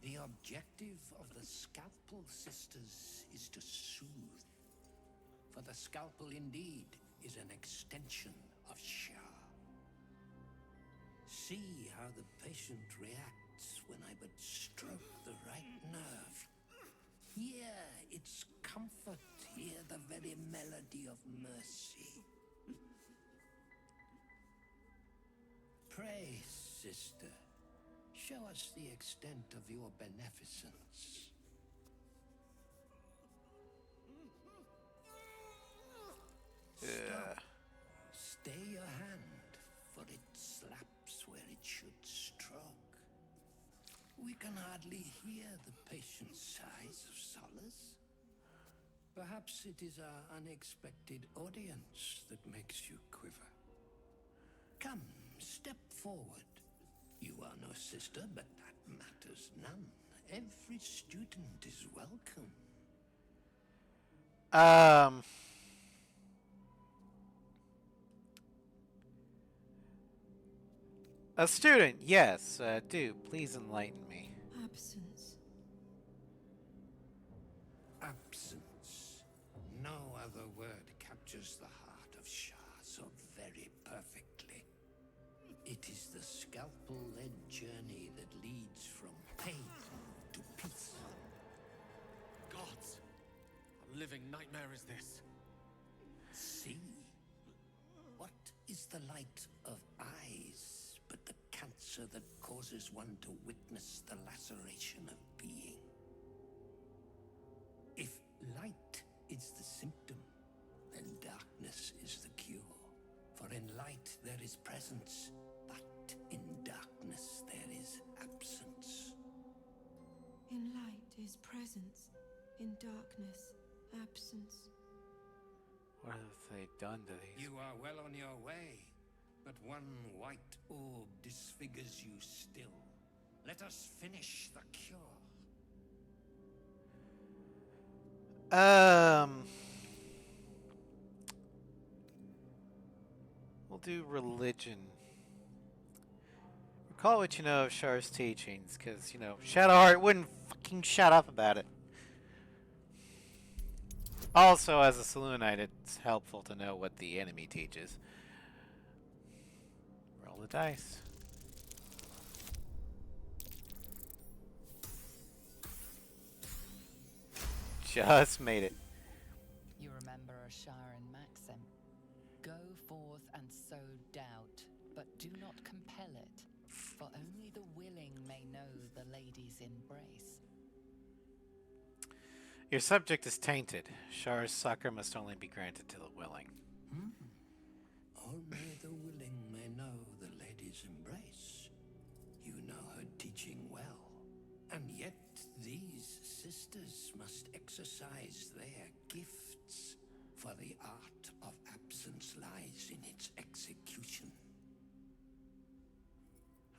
The objective of the Scalpel Sisters is to soothe. For the scalpel indeed is an extension of Shah. See how the patient reacts when I but stroke the right nerve. Hear its comfort, hear the very melody of mercy. Pray, sister, show us the extent of your beneficence. Stop. Stay your hand, for it slaps where it should stroke. We can hardly hear the patient's sighs of solace. Perhaps it is our unexpected audience that makes you quiver. Come, step forward. You are no sister, but that matters none. Every student is welcome. A student, yes, do. Please enlighten me. Absence. Absence. No other word captures the heart of Shah so very perfectly. It is the scalpel-led journey that leads from pain to peace. Gods! I'm living nightmare is this? See? What is the light of eyes but the cancer that causes one to witness the laceration of being? If light is the symptom, then darkness is the cure. For in light there is presence, but in darkness there is absence. In light is presence, in darkness, absence. What have they done to these? You are well on your way, but one white orb disfigures you still. Let us finish the cure. We'll do religion. Recall what you know of Shar's teachings, because, you know, Shadowheart wouldn't fucking shut up about it. Also, as a Saloonite, it's helpful to know what the enemy teaches. Roll the dice. Just made it. You remember a Sharon maxim. Go forth and sow doubt, but do not compel it, for only the willing may know the lady's embrace. Your subject is tainted. Shar's succor must only be granted to the willing. Only the willing may know the lady's embrace. You know her teaching well, and yet these sisters must exercise their gifts, for the art of absence lies in its execution.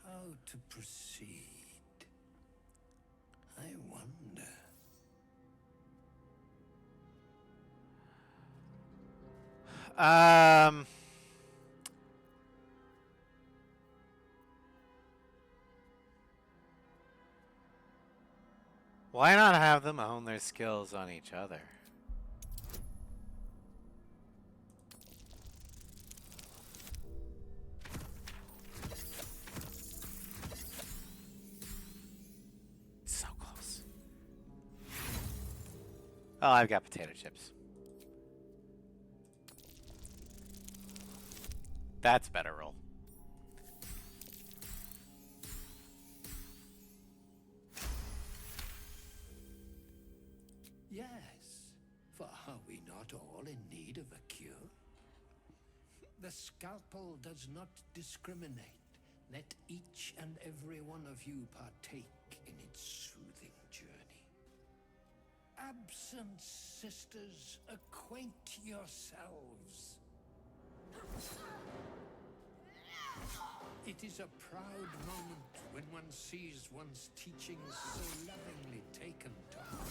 How to proceed? I wonder. Why not have them hone their skills on each other? So close. Oh, I've got potato chips. That's a better roll. Yes, for are we not all in need of a cure? The scalpel does not discriminate. Let each and every one of you partake in its soothing journey. Absence, sisters, acquaint yourselves. It is a proud moment when one sees one's teachings so lovingly taken to heart.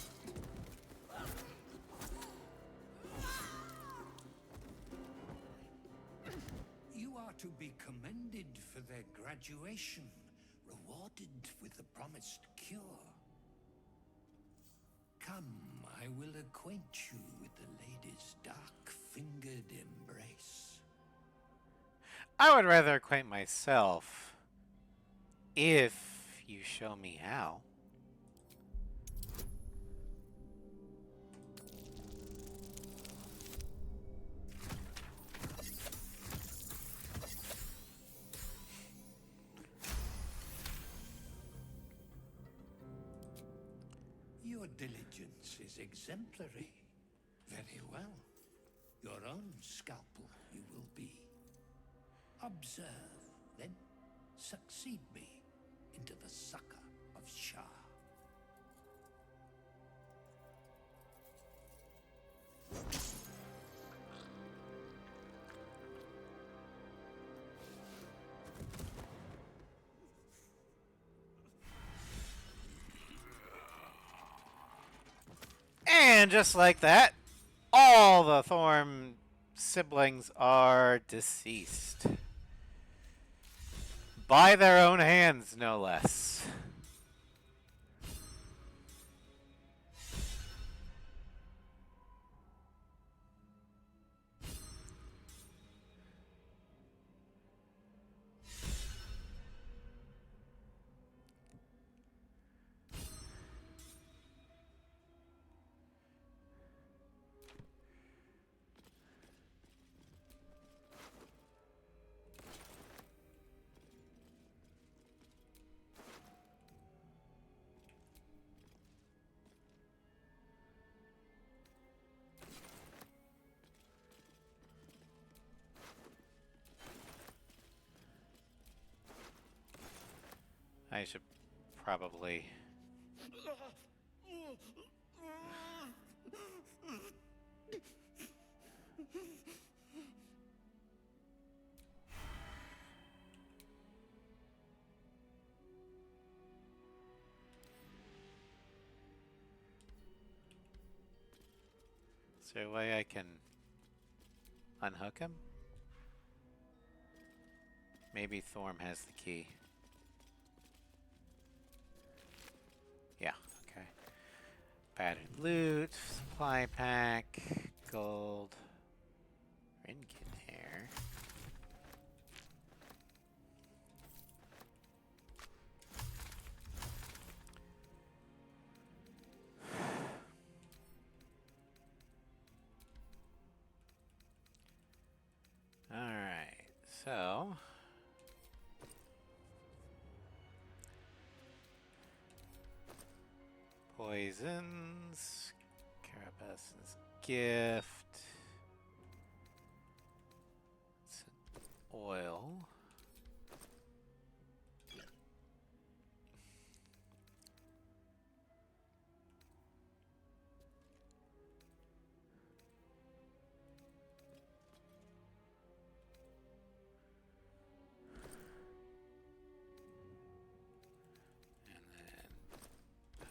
You are to be commended for their graduation, rewarded with the promised cure. Come, I will acquaint you with the lady's dark-fingered embrace. I would rather acquaint myself if you show me how. Your diligence is exemplary. Very well. Your own scalpel you will be. Observe, then succeed me into the succor of Shah. And just like that, all the Thorm siblings are deceased. By their own hands, no less. I should probably... Is there a way I can unhook him? Maybe Thorm has the key. Yeah, okay. Battered loot, supply pack, gold, Rinkin hair. Alright, so... Poisons, Carabas's gift, it's an oil.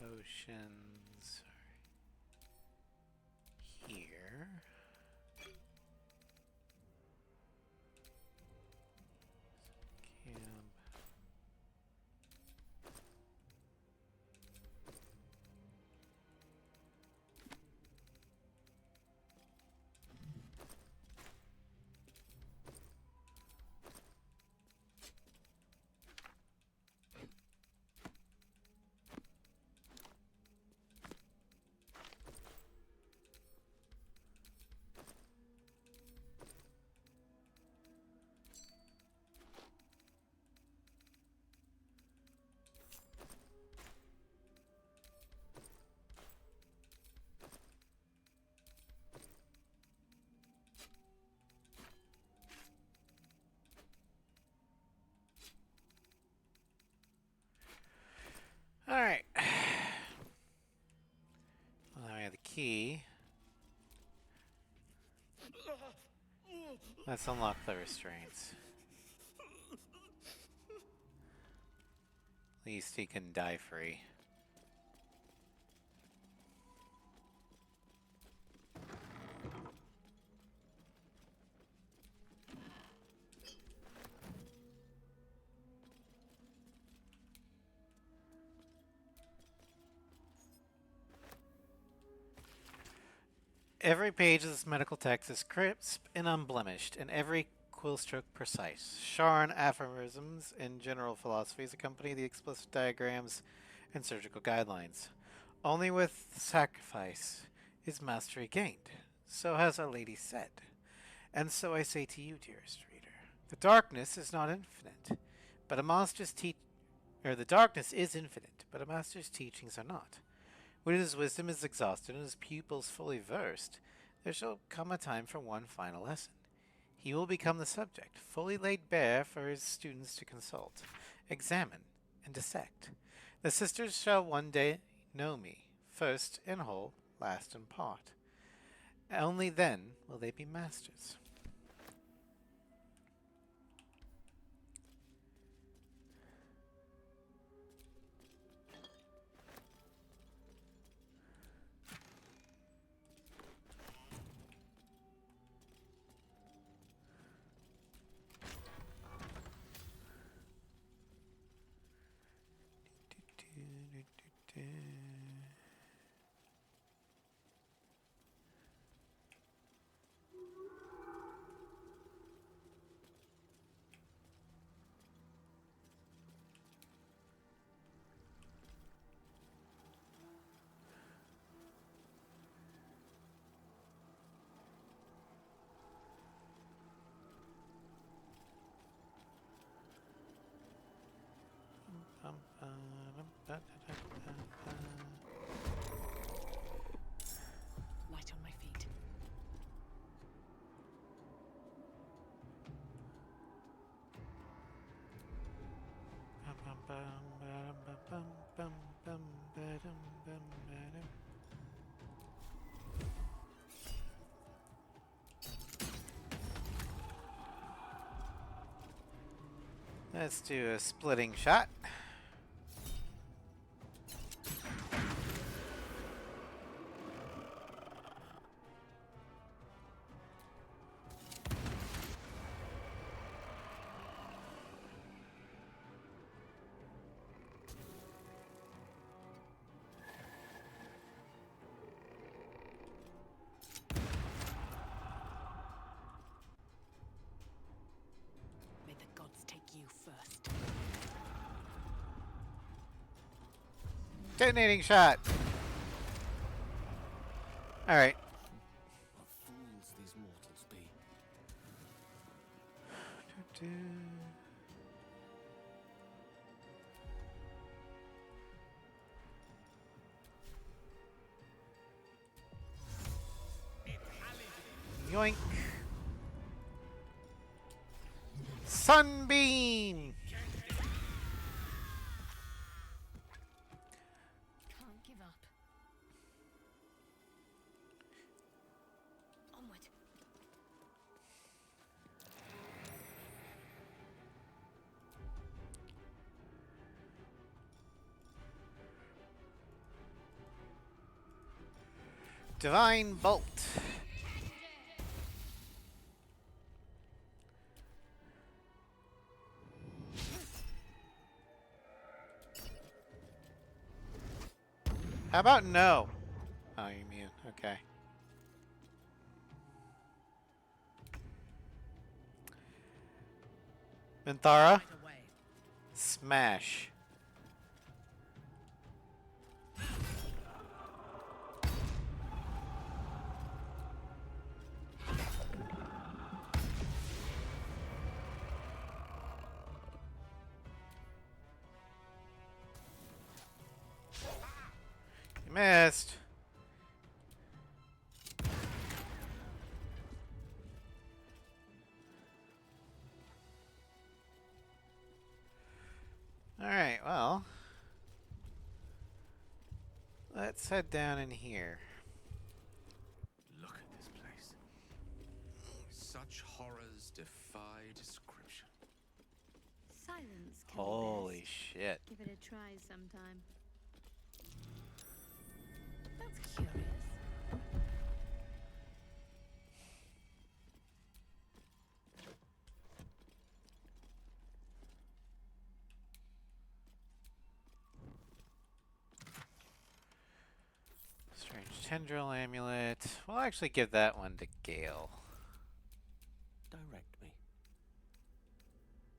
Potions are here. Camp. Alright. Well, now I have the key. Let's unlock the restraints. At least he can die free. Every page of this medical text is crisp and unblemished, and every quill stroke precise. Sharn aphorisms and general philosophies accompany the explicit diagrams and surgical guidelines. Only with sacrifice is mastery gained. So has Our Lady said. And so I say to you, dearest reader, the darkness is not infinite, but a master's the darkness is infinite, but a master's teachings are not. When his wisdom is exhausted and his pupils fully versed, there shall come a time for one final lesson. He will become the subject, fully laid bare for his students to consult, examine, and dissect. The sisters shall one day know me, first in whole, last in part. Only then will they be masters. Light on my feet. Let's do a splitting shot. May the gods take you first. Detonating shot. All right. What fools these mortals be. Yoink. Sunbeam. Can't give up. Onward. Divine Bolt. How about no? Oh, you mean, okay. Minthara. Smash. You missed. Alright, well. Let's head down in here. Look at this place. Such horrors defy description. Silence can Holy be best. shit. Give it a try sometime. That's curious. Strange Tendril Amulet. We'll actually give that one to Gale. Direct me.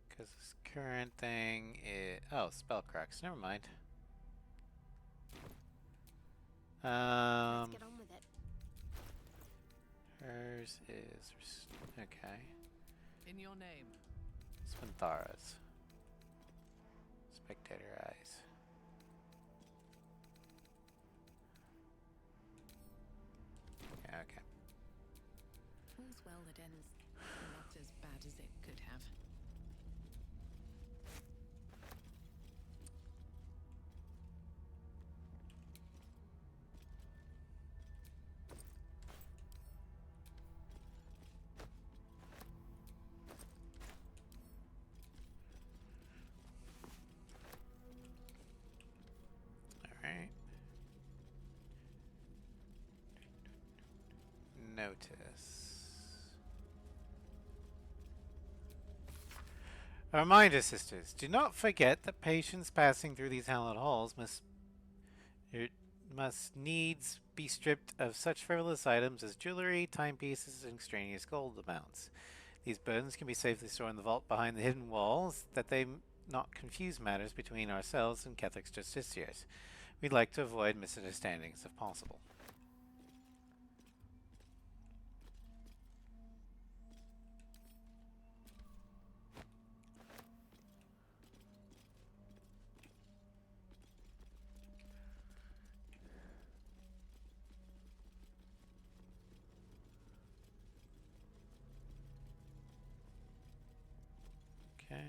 Because this current thing is... Oh, Spellcrux. Never mind. Let's get on with it. Hers is... Okay. In your name. Minthara's. Spectator Eyes. Yeah, okay. All's well that ends not as bad as it could have. Alright. Notice. A reminder, sisters, do not forget that patients passing through these hallowed halls must needs be stripped of such frivolous items as jewelry, timepieces, and extraneous gold amounts. These burdens can be safely stored in the vault behind the hidden walls, that they not confuse matters between ourselves and Catholic justiciars. We'd like to avoid misunderstandings if possible. Okay.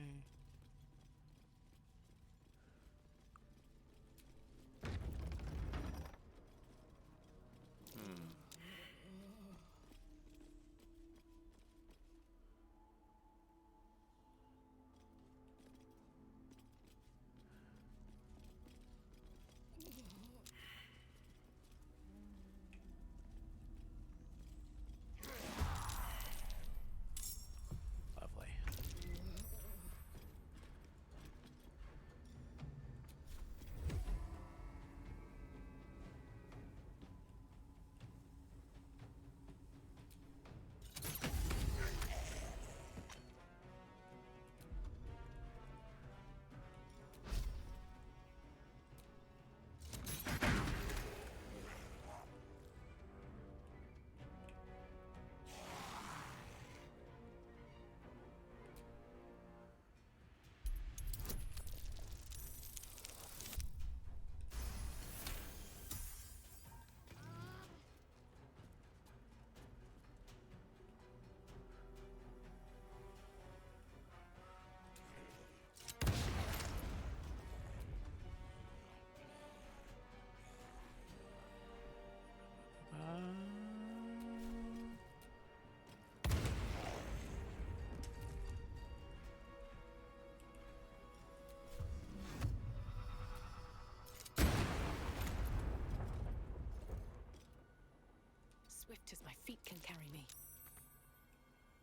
feet can carry me.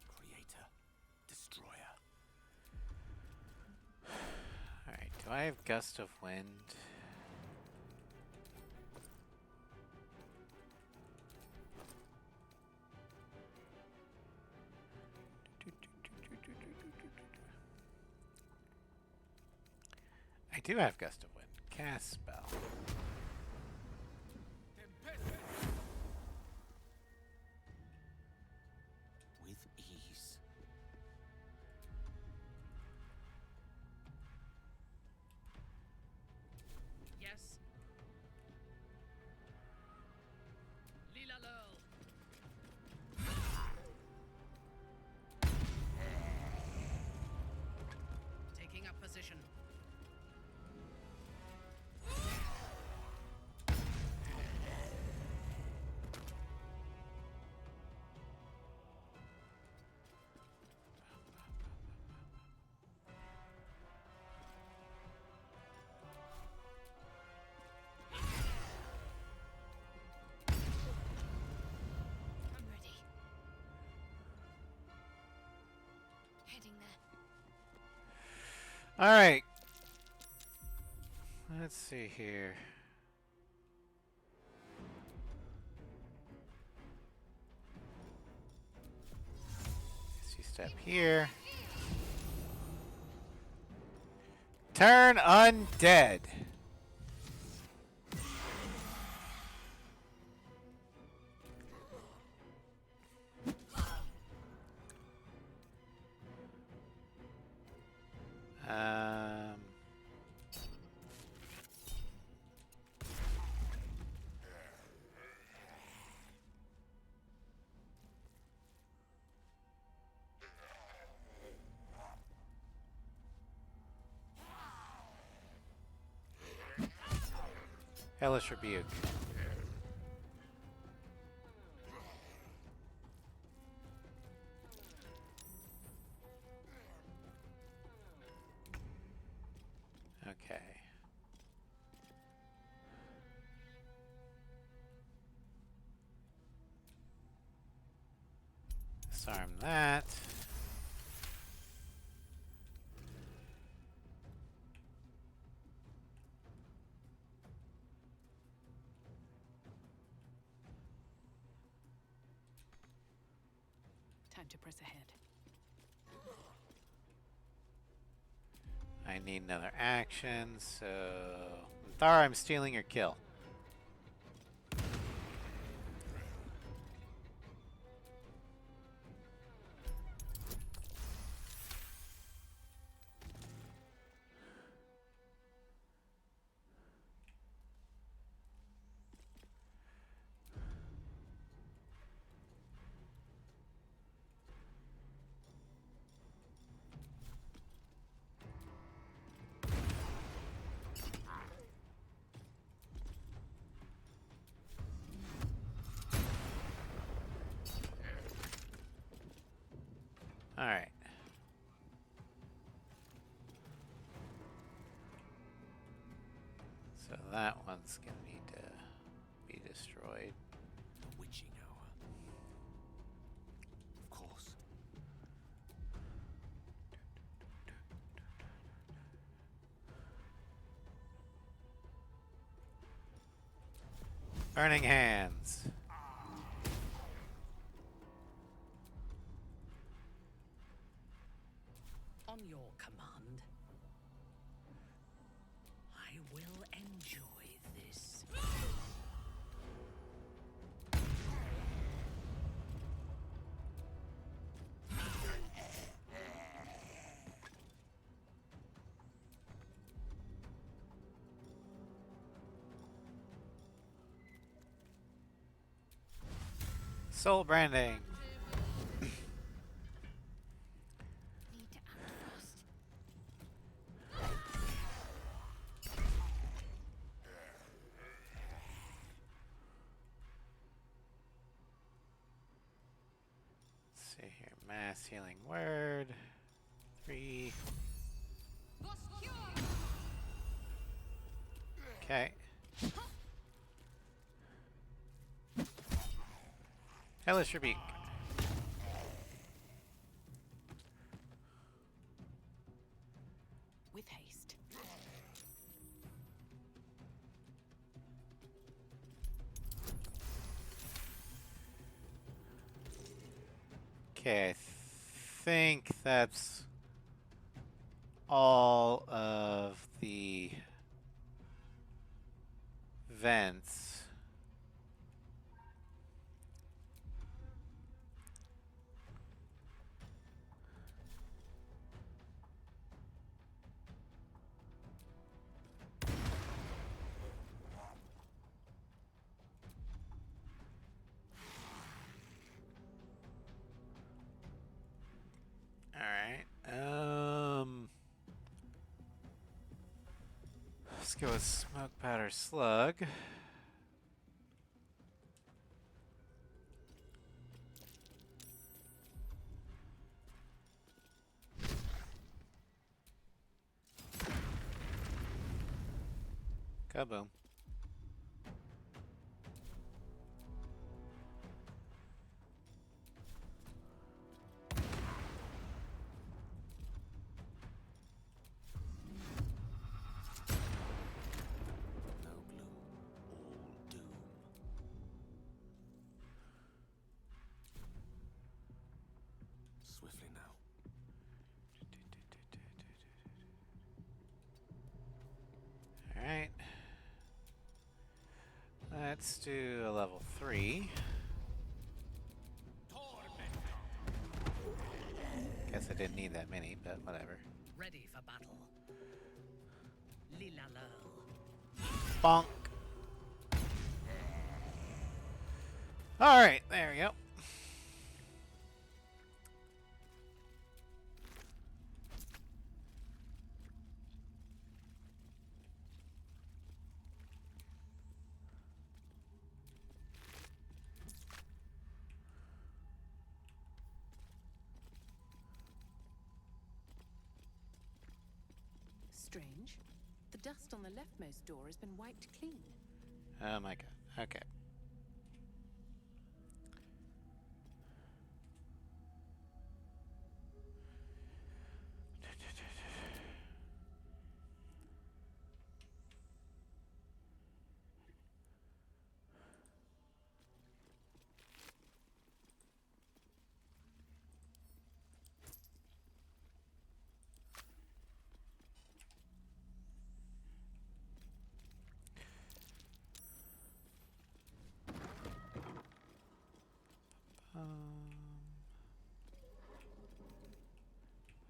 Creator, destroyer. Alright, do I have Gust of Wind? I do have Gust of Wind. Cast spell. With ease. Yes. Lila Lurl. Taking up position. I'm ready. Heading there. Alright. Let's see here. Guess you step here. Turn undead. Um, Hellish Rebuke. Okay. Disarm that. Time to press ahead. I need another action, so... Thar, I'm stealing your kill. Alright. So that one's gonna need to be destroyed. The witching hour. Of course. Burning Hands. On your command. I will enjoy this. Soul Branding. Need to act fast. Let's see here. Mass Healing Word. 3. Okay. Hellish Rebuke. With haste. Okay, I think that's all of the vents. Alright, let's go with Smoke Powder Slug. Kaboom. No gloom, all doom. Swiftly now. Alright. Let's do a level 3. Guess I didn't need that many, but whatever. Ready for battle. Lila Bonk. Alright, there we go. Strange. The dust on the leftmost door has been wiped clean. Oh my god. Okay.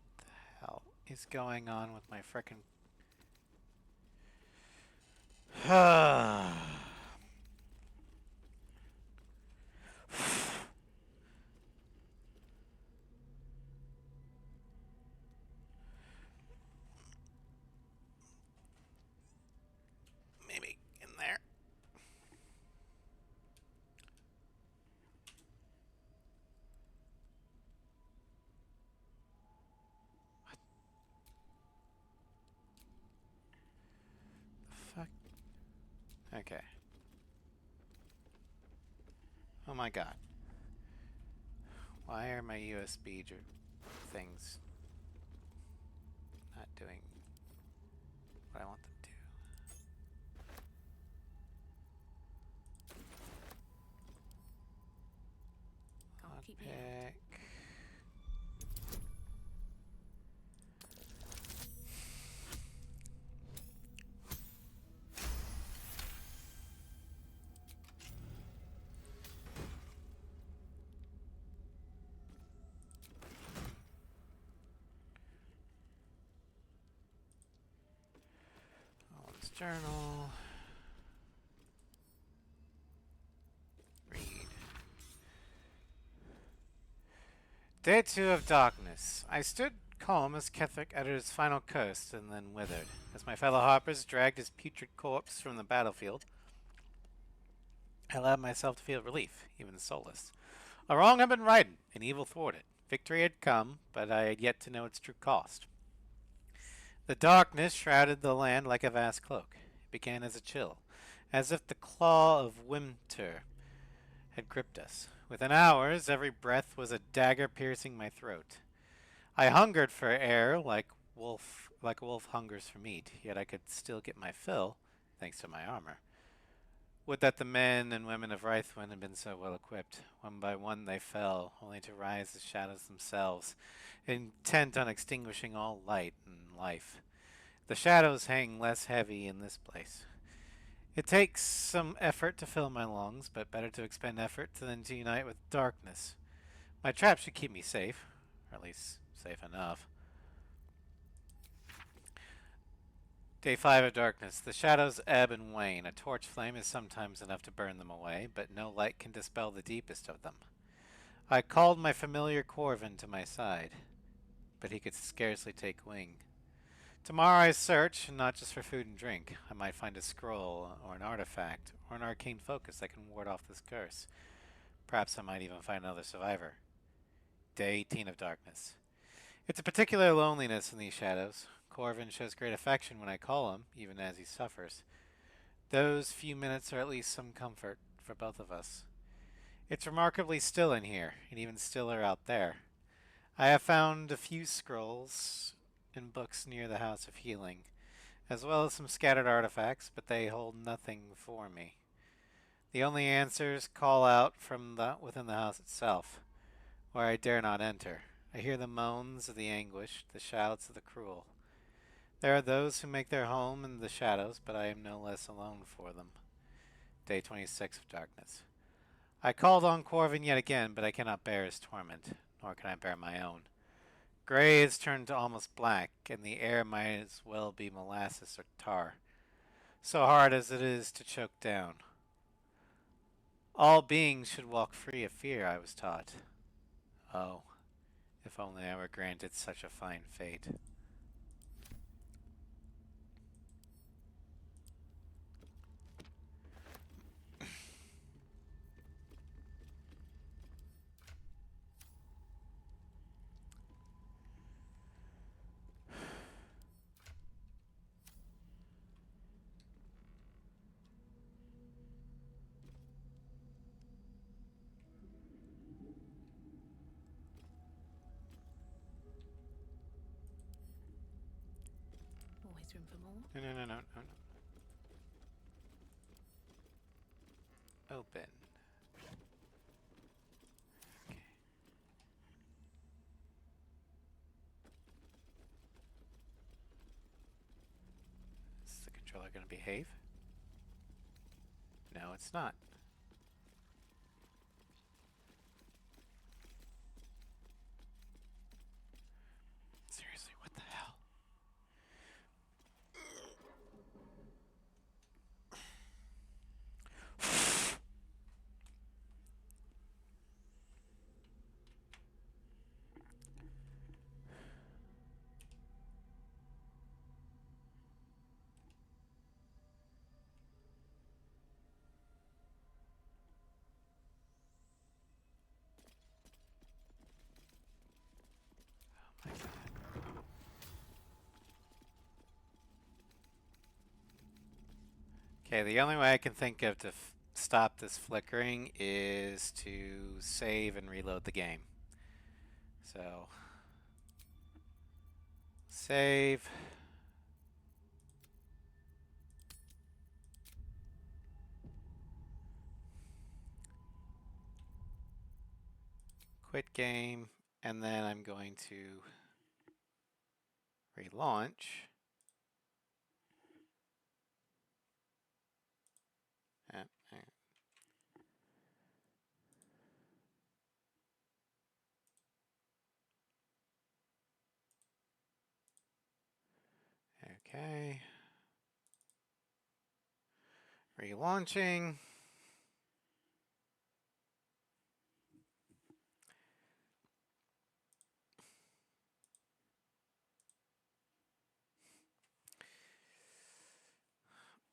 What the hell is going on with my frickin' maybe in there. Fuck. Okay. Oh my god. Why are my USB things not doing what I want them to? Can't keep me out. Pick. Owen's journal. Read. Day 2 of darkness. I stood calm as Ketherick uttered his final curse and then withered. As my fellow harpers dragged his putrid corpse from the battlefield, I allowed myself to feel relief, even solace. A wrong had been righted, and evil thwarted. Victory had come, but I had yet to know its true cost. The darkness shrouded the land like a vast cloak. It began as a chill, as if the claw of winter had gripped us. Within hours, every breath was a dagger piercing my throat. I hungered for air like a wolf hungers for meat, yet I could still get my fill, thanks to my armor. Would that the men and women of Rythwin had been so well equipped. One by one they fell, only to rise as shadows themselves, intent on extinguishing all light and life. The shadows hang less heavy in this place. It takes some effort to fill my lungs, but better to expend effort than to unite with darkness. My trap should keep me safe, or at least safe enough. Day 5 of darkness. The shadows ebb and wane. A torch flame is sometimes enough to burn them away, but no light can dispel the deepest of them. I called my familiar Corvin to my side, but he could scarcely take wing. Tomorrow I search, not just for food and drink. I might find a scroll, or an artifact, or an arcane focus that can ward off this curse. Perhaps I might even find another survivor. Day 18 of darkness. It's a particular loneliness in these shadows. Corvin shows great affection when I call him, even as he suffers. Those few minutes are at least some comfort for both of us. It's remarkably still in here, and even stiller out there. I have found a few scrolls and books near the House of Healing, as well as some scattered artifacts, but they hold nothing for me. The only answers call out from within the house itself, where I dare not enter. I hear the moans of the anguished, the shouts of the cruel. There are those who make their home in the shadows, but I am no less alone for them. Day 26 of darkness. I called on Corvin yet again, but I cannot bear his torment, nor can I bear my own. Gray is turned to almost black, and the air might as well be molasses or tar, so hard as it is to choke down. All beings should walk free of fear, I was taught. Oh, if only I were granted such a fine fate. Always room for more. No. Open. Okay. Is the controller going to behave? No, it's not. Seriously, what the hell? Oh my god. Okay, the only way I can think of to stop this flickering is to save and reload the game. So, save. Quit game, and then I'm going to relaunch. Okay. Relaunching.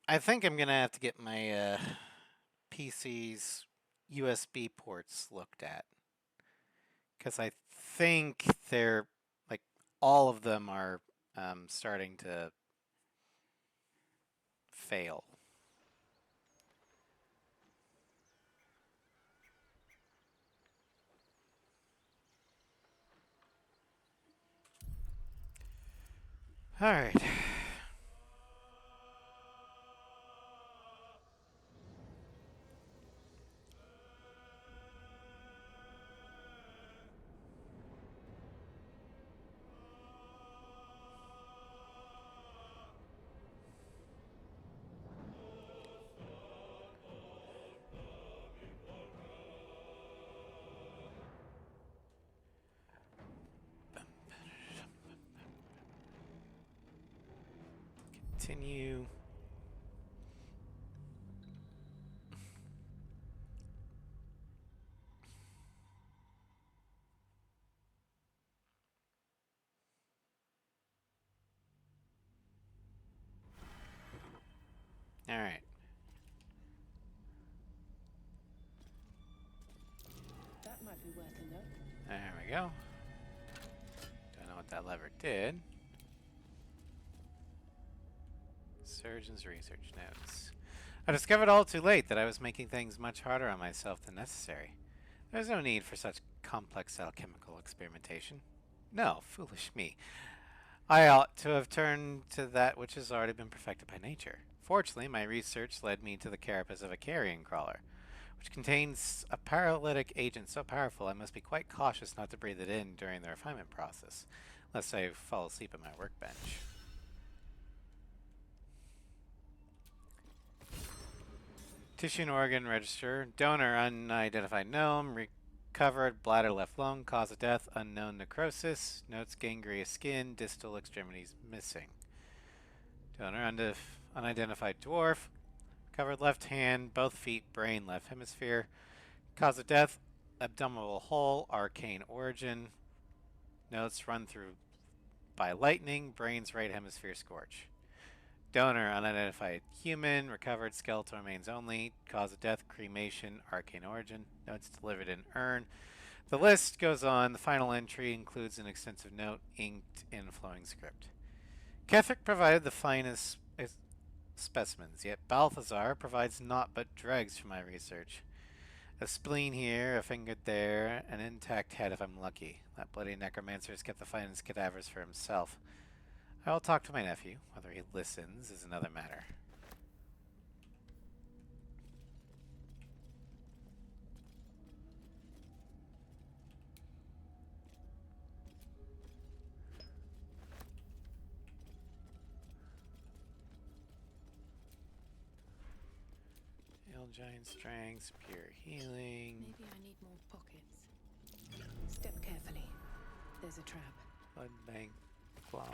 I think I'm going to have to get my PC's USB ports looked at. Because I think they're, like, all of them are starting to fail. All right. Continue. All right. That might be worth a look. There we go. Don't know what that lever did. Surgeon's research notes. I discovered all too late that I was making things much harder on myself than necessary. There's no need for such complex alchemical experimentation. No, foolish me. I ought to have turned to that which has already been perfected by nature. Fortunately, my research led me to the carapace of a carrion crawler, which contains a paralytic agent so powerful I must be quite cautious not to breathe it in during the refinement process, lest I fall asleep at my workbench. Tissue and organ register. Donor unidentified gnome. Recovered bladder left lung. Cause of death unknown necrosis. Notes gangrenous skin. Distal extremities missing. Donor unidentified dwarf. Covered left hand. Both feet. Brain left hemisphere. Cause of death abdominal hole. Arcane origin. Notes run through by lightning. Brain's right hemisphere scorch. Donor, unidentified human, recovered skeletal remains only, cause of death, cremation, arcane origin, notes delivered in urn. The list goes on. The final entry includes an extensive note, inked in flowing script. Ketherick provided the finest specimens, yet Balthazar provides naught but dregs for my research. A spleen here, a finger there, an intact head if I'm lucky. That bloody necromancer has kept the finest cadavers for himself. I will talk to my nephew. Whether he listens is another matter. Hail giant strength, pure healing. Maybe I need more pockets. Step carefully. There's a trap. Blood bank log.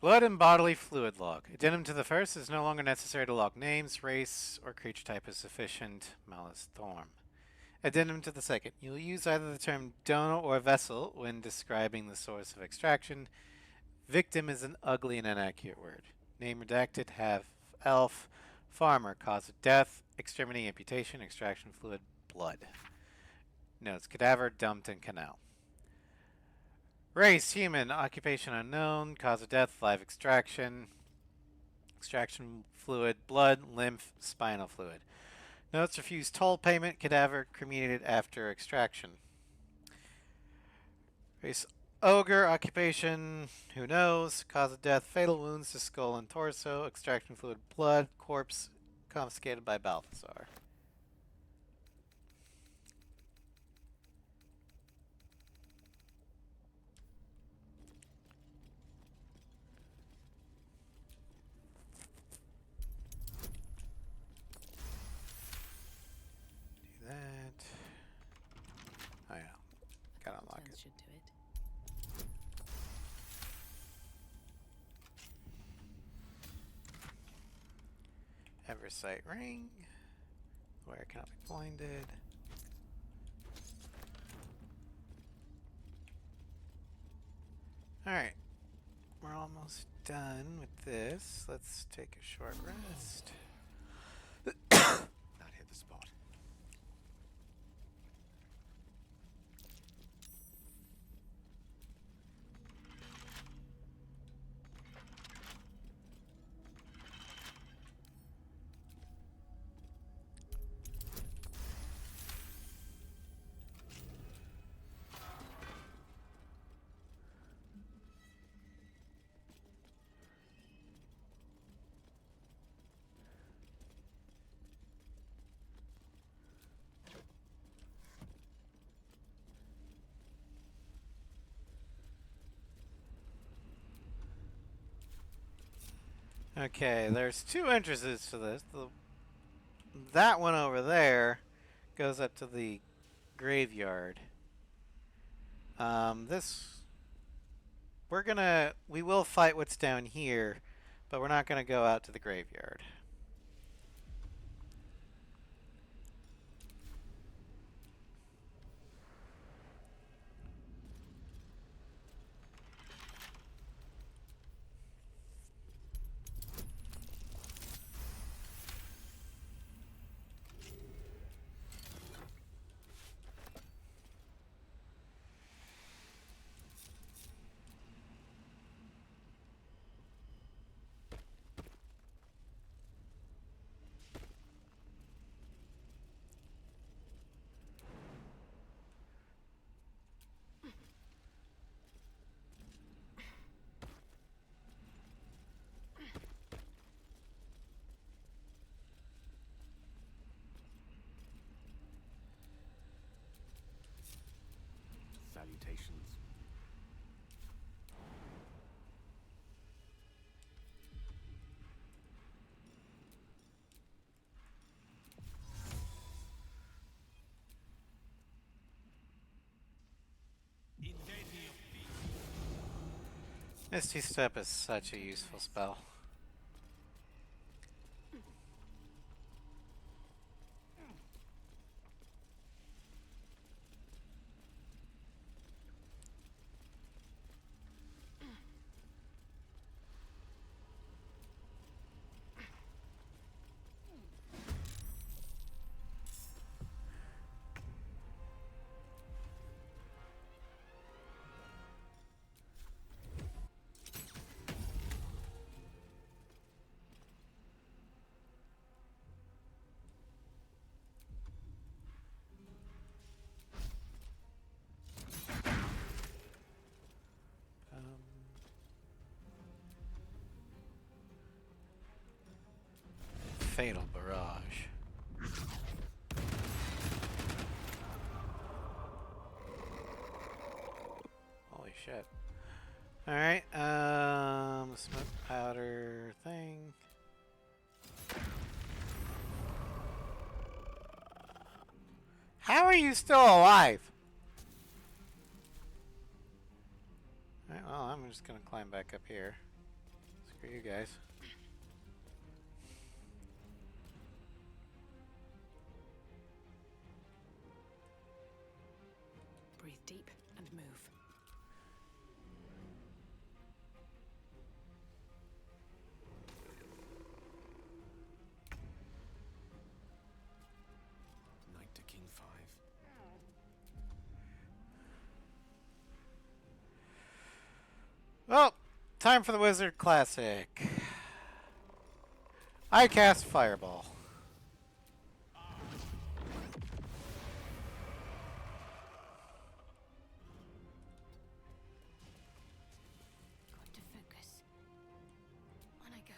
Blood and bodily fluid log. Addendum to the first is no longer necessary to log names, race, or creature type is sufficient. Malus Thorm. Addendum to the second. You'll use either the term donor or vessel when describing the source of extraction. Victim is an ugly and inaccurate word. Name redacted, half elf. Farmer, cause of death, extremity, amputation, extraction fluid, blood. Notes, cadaver dumped in canal. Race, human, occupation unknown, cause of death, live extraction, extraction fluid, blood, lymph, spinal fluid. Notes, refuse toll payment, cadaver cremated after extraction. Race, ogre, occupation, who knows, cause of death, fatal wounds to skull and torso, extraction fluid, blood, corpse confiscated by Balthazar. Do that. Oh yeah, gotta unlock it. Should do it. Eversight ring. Where cannot be blinded. Alright. We're almost done with this. Let's take a short rest. That hit the spot. Okay, there's two entrances to this. That one over there goes up to the graveyard. We will fight what's down here, but we're not gonna go out to the graveyard. Salutations. Misty Step is such a useful spell. Fatal Barrage. Holy shit. Alright, smoke powder thing. How are you still alive? Alright, well, I'm just gonna climb back up here. Screw you guys. Breathe deep and move. Knight to King 5. Well, time for the Wizard Classic. I cast Fireball. Got to focus. On I go.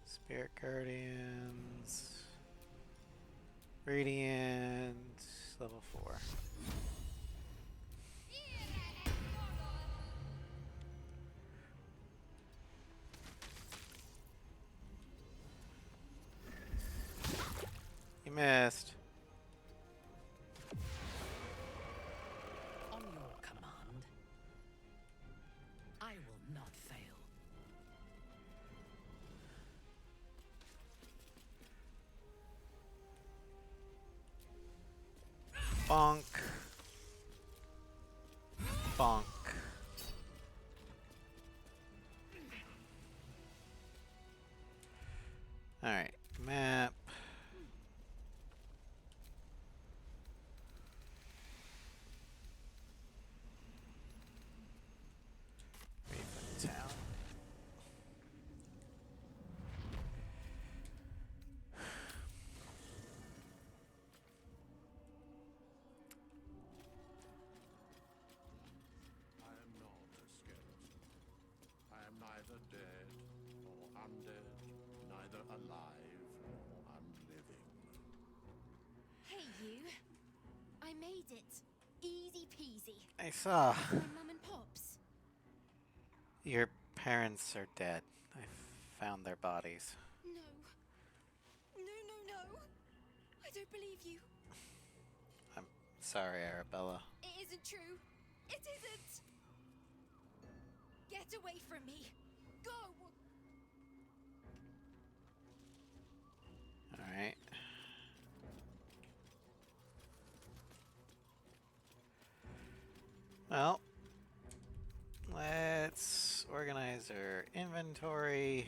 Spirit Guardians. Radiant. Level 4. You missed. On your command. I will not fail. Bonk. Bonk. Alright, map. Raven Town. made it. Easy peasy. I saw. My mum and pops. Your parents are dead. I found their bodies. No. No. I don't believe you. I'm sorry, Arabella. It isn't true. It isn't. Get away from me. Go. Alright. Well, let's organize our inventory.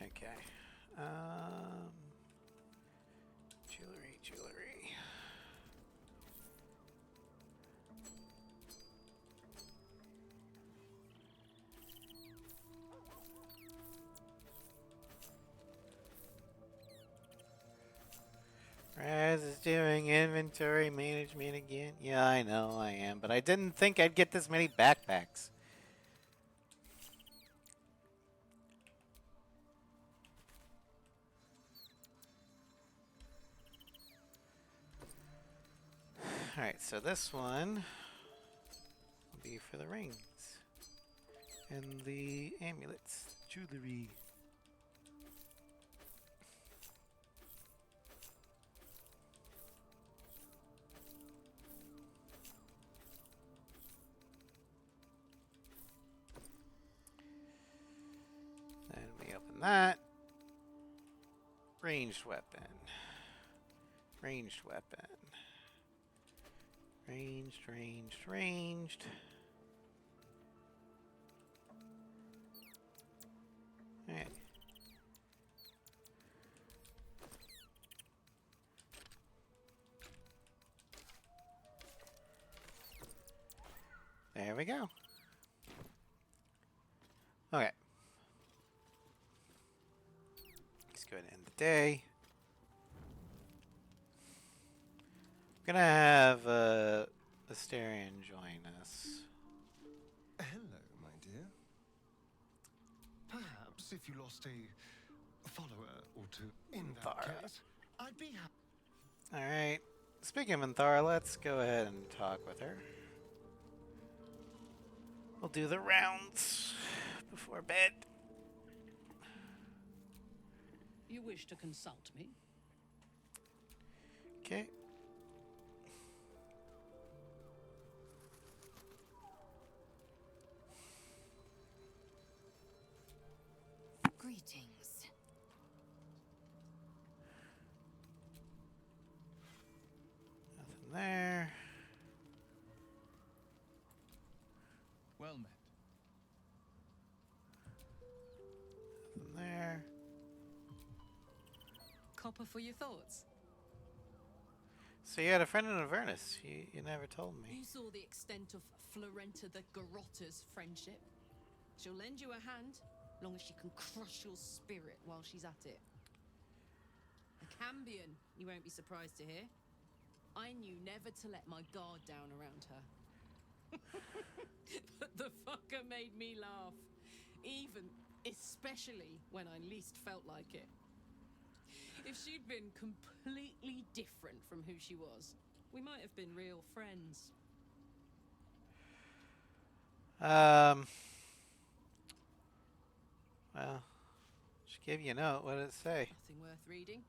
Okay. Jewelry. Raz is doing inventory management again. Yeah, I know I am, but I didn't think I'd get this many backpacks. Alright, so this one will be for the rings. And the amulets, jewelry. Then we open that. Ranged weapon. Ranged weapon. Ranged. Alright. There we go. Okay. Let's go ahead and end the day. We're gonna have Asterion join us. Hello, my dear. Perhaps if you lost a follower or two in that case, I'd be happy. Alright. Speaking of Minthara, let's go ahead and talk with her. We'll do the rounds before bed. You wish to consult me? Okay. Greetings. Nothing there. Well met. Nothing there. Copper for your thoughts. So you had a friend in Avernus. You never told me. You saw the extent of Florenta the Garrotta's friendship. She'll lend you a hand, long as she can crush your spirit while she's at it. A Cambion, you won't be surprised to hear. I knew never to let my guard down around her. But the fucker made me laugh. Especially when I least felt like it. If she'd been completely different from who she was, we might have been real friends. Well, she gave you a note. What did it say? Nothing worth reading.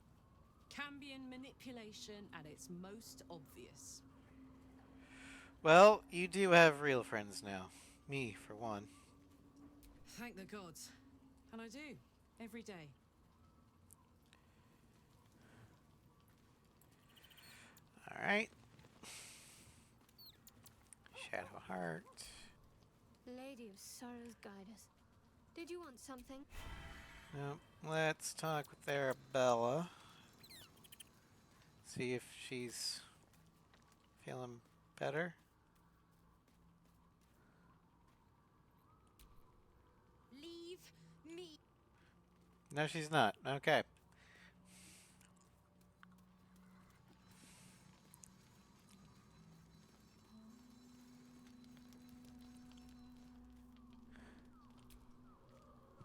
Cambion manipulation at its most obvious. Well, you do have real friends now. Me, for one. Thank the gods. And I do, every day. Alright. Shadow Heart. Lady of Sorrows, guide us. Did you want something? Nope. Let's talk with Arabella. See if she's feeling better. Leave me. No, she's not. Okay.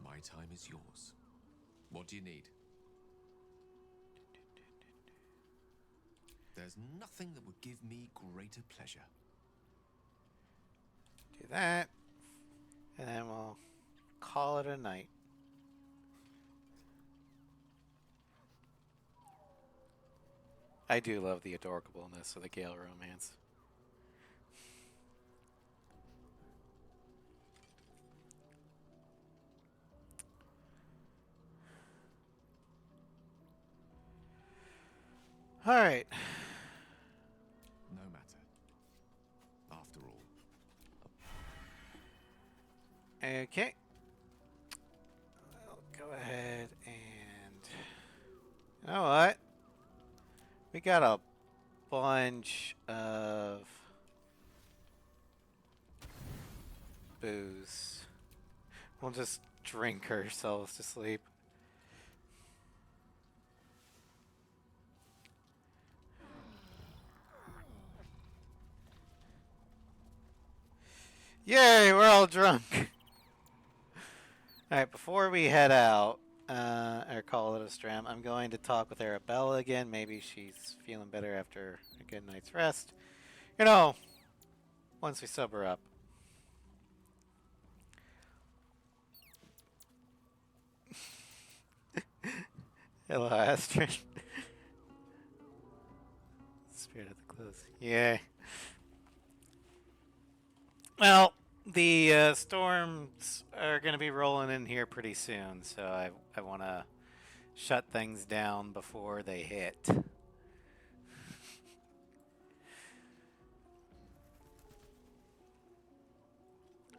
My time is yours. What do you need? There's nothing that would give me greater pleasure. Do that. And then we'll call it a night. I do love the adorableness of the Gale romance. All right. No matter. After all. Okay. I'll go ahead and... You know what? We got a bunch of booze. We'll just drink ourselves to sleep. Yay, we're all drunk. Alright, before we head out, or call it a stram, I'm going to talk with Arabella again. Maybe she's feeling better after a good night's rest. You know, once we sober up. Hello, Astrid. Spirit of the clothes. Yeah. Well, the storms are going to be rolling in here pretty soon, so I want to shut things down before they hit.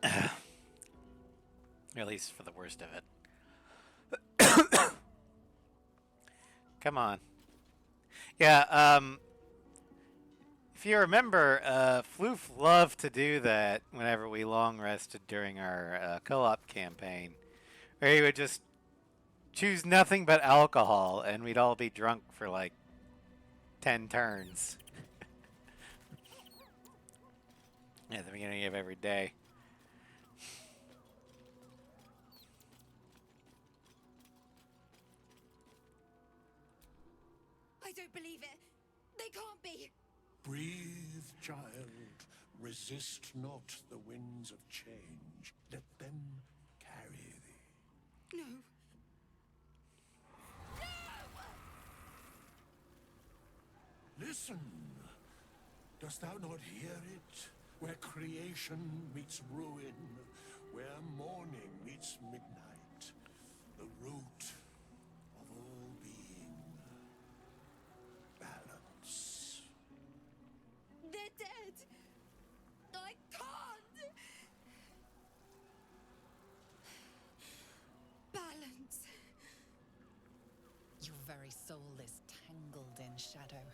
At least for the worst of it. Come on. Yeah, if you remember, Floof loved to do that whenever we long rested during our co-op campaign, where he would just choose nothing but alcohol, and we'd all be drunk for like 10 turns. At the beginning of every day. I don't believe it. They can't be. Breathe, child. Resist not the winds of change. Let them carry thee. No. Listen. Dost thou not hear it? Where creation meets ruin, where morning meets midnight, the root of all being. Balance. They're dead. I can't. Balance. Your very soul is tangled in shadow.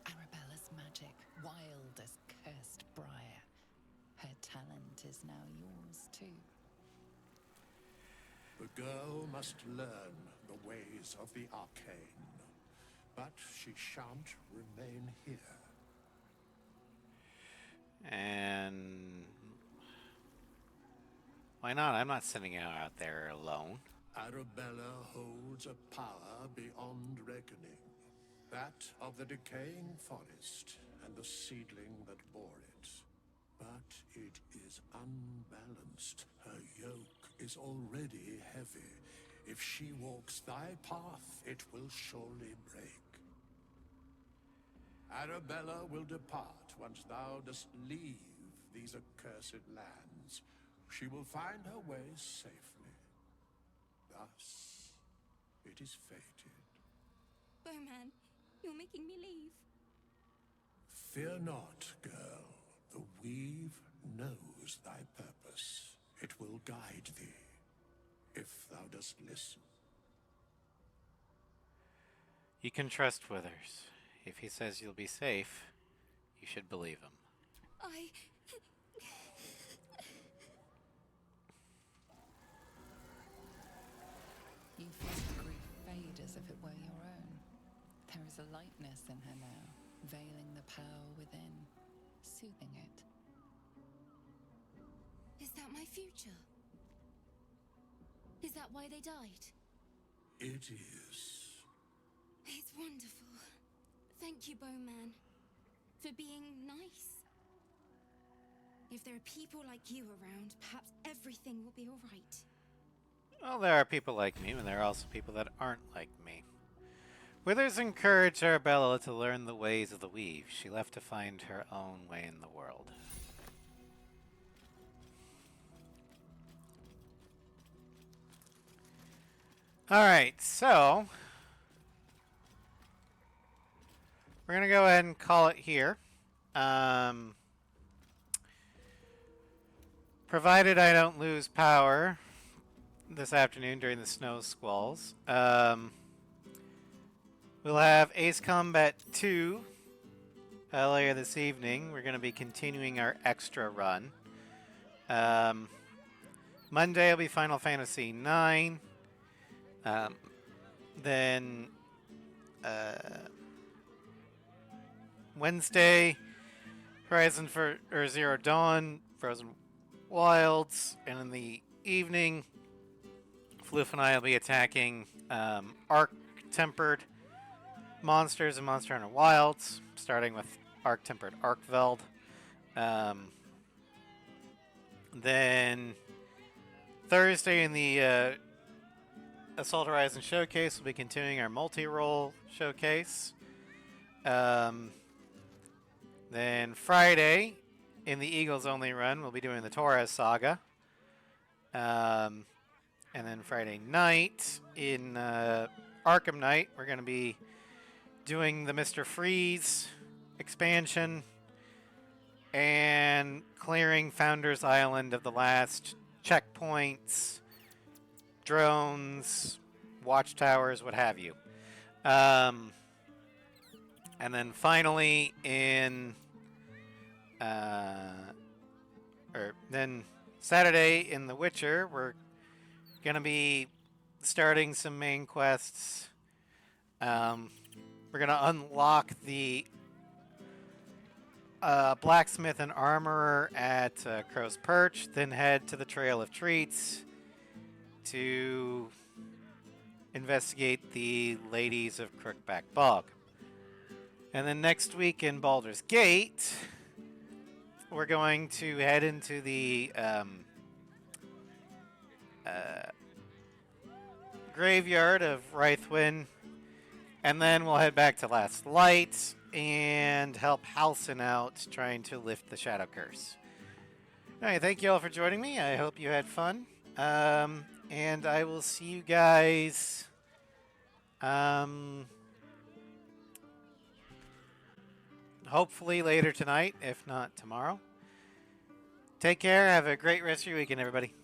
Arabella's magic, wild as cursed briar. Her talent is now yours too. The girl must learn the ways of the arcane, but she shan't remain here. And why not? I'm not sending her out there alone. Arabella holds a power beyond reckoning. that of the decaying forest and the seedling that bore it. But it is unbalanced. Her yoke is already heavy. If she walks thy path, it will surely break. Arabella will depart once thou dost leave these accursed lands. She will find her way safely. Thus, it is fated. Bowman, you're making me leave. Fear not, girl. The weave knows thy purpose. It will guide thee, if thou dost listen. You can trust Withers. If he says you'll be safe, you should believe him. You feel the grief fade as if it were your own. There is a lightness in her now, veiling the power within, soothing it. Is that my future? Is that why they died? It is. It's wonderful. Thank you, Bowman, for being nice. If there are people like you around, perhaps everything will be all right. Well, there are people like me, and there are also people that aren't like me. Withers encouraged Arabella to learn the ways of the weave. She left to find her own way in the world. Alright, so we're going to go ahead and call it here. Provided I don't lose power this afternoon during the snow squalls. We'll have Ace Combat 2 later this evening. We're going to be continuing our extra run. Monday will be Final Fantasy 9. Then Wednesday, Horizon Zero Dawn, Frozen Wilds, and in the evening, Floof and I will be attacking Arc-Tempered monsters in Monster Hunter Wilds, starting with Arc-Tempered Arcveld. Then Thursday in the Assault Horizon Showcase, we'll be continuing our multi-role showcase. Then Friday, in the Eagles Only run, we'll be doing the Torres Saga. And then Friday night, in Arkham Knight, we're going to be doing the Mr. Freeze expansion and clearing Founders Island of the last checkpoints, drones, watchtowers, what have you. And then finally in then Saturday in The Witcher, we're going to be starting some main quests. We're going to unlock the blacksmith and armorer at Crow's Perch, then head to the Trail of Treats to investigate the Ladies of Crookback Bog. And then next week in Baldur's Gate, we're going to head into the graveyard of Raithwin, and then we'll head back to Last Light and help Halcyon out trying to lift the Shadow Curse. Alright, thank you all for joining me. I hope you had fun. And I will see you guys hopefully later tonight, if not tomorrow. Take care. Have a great rest of your weekend, everybody.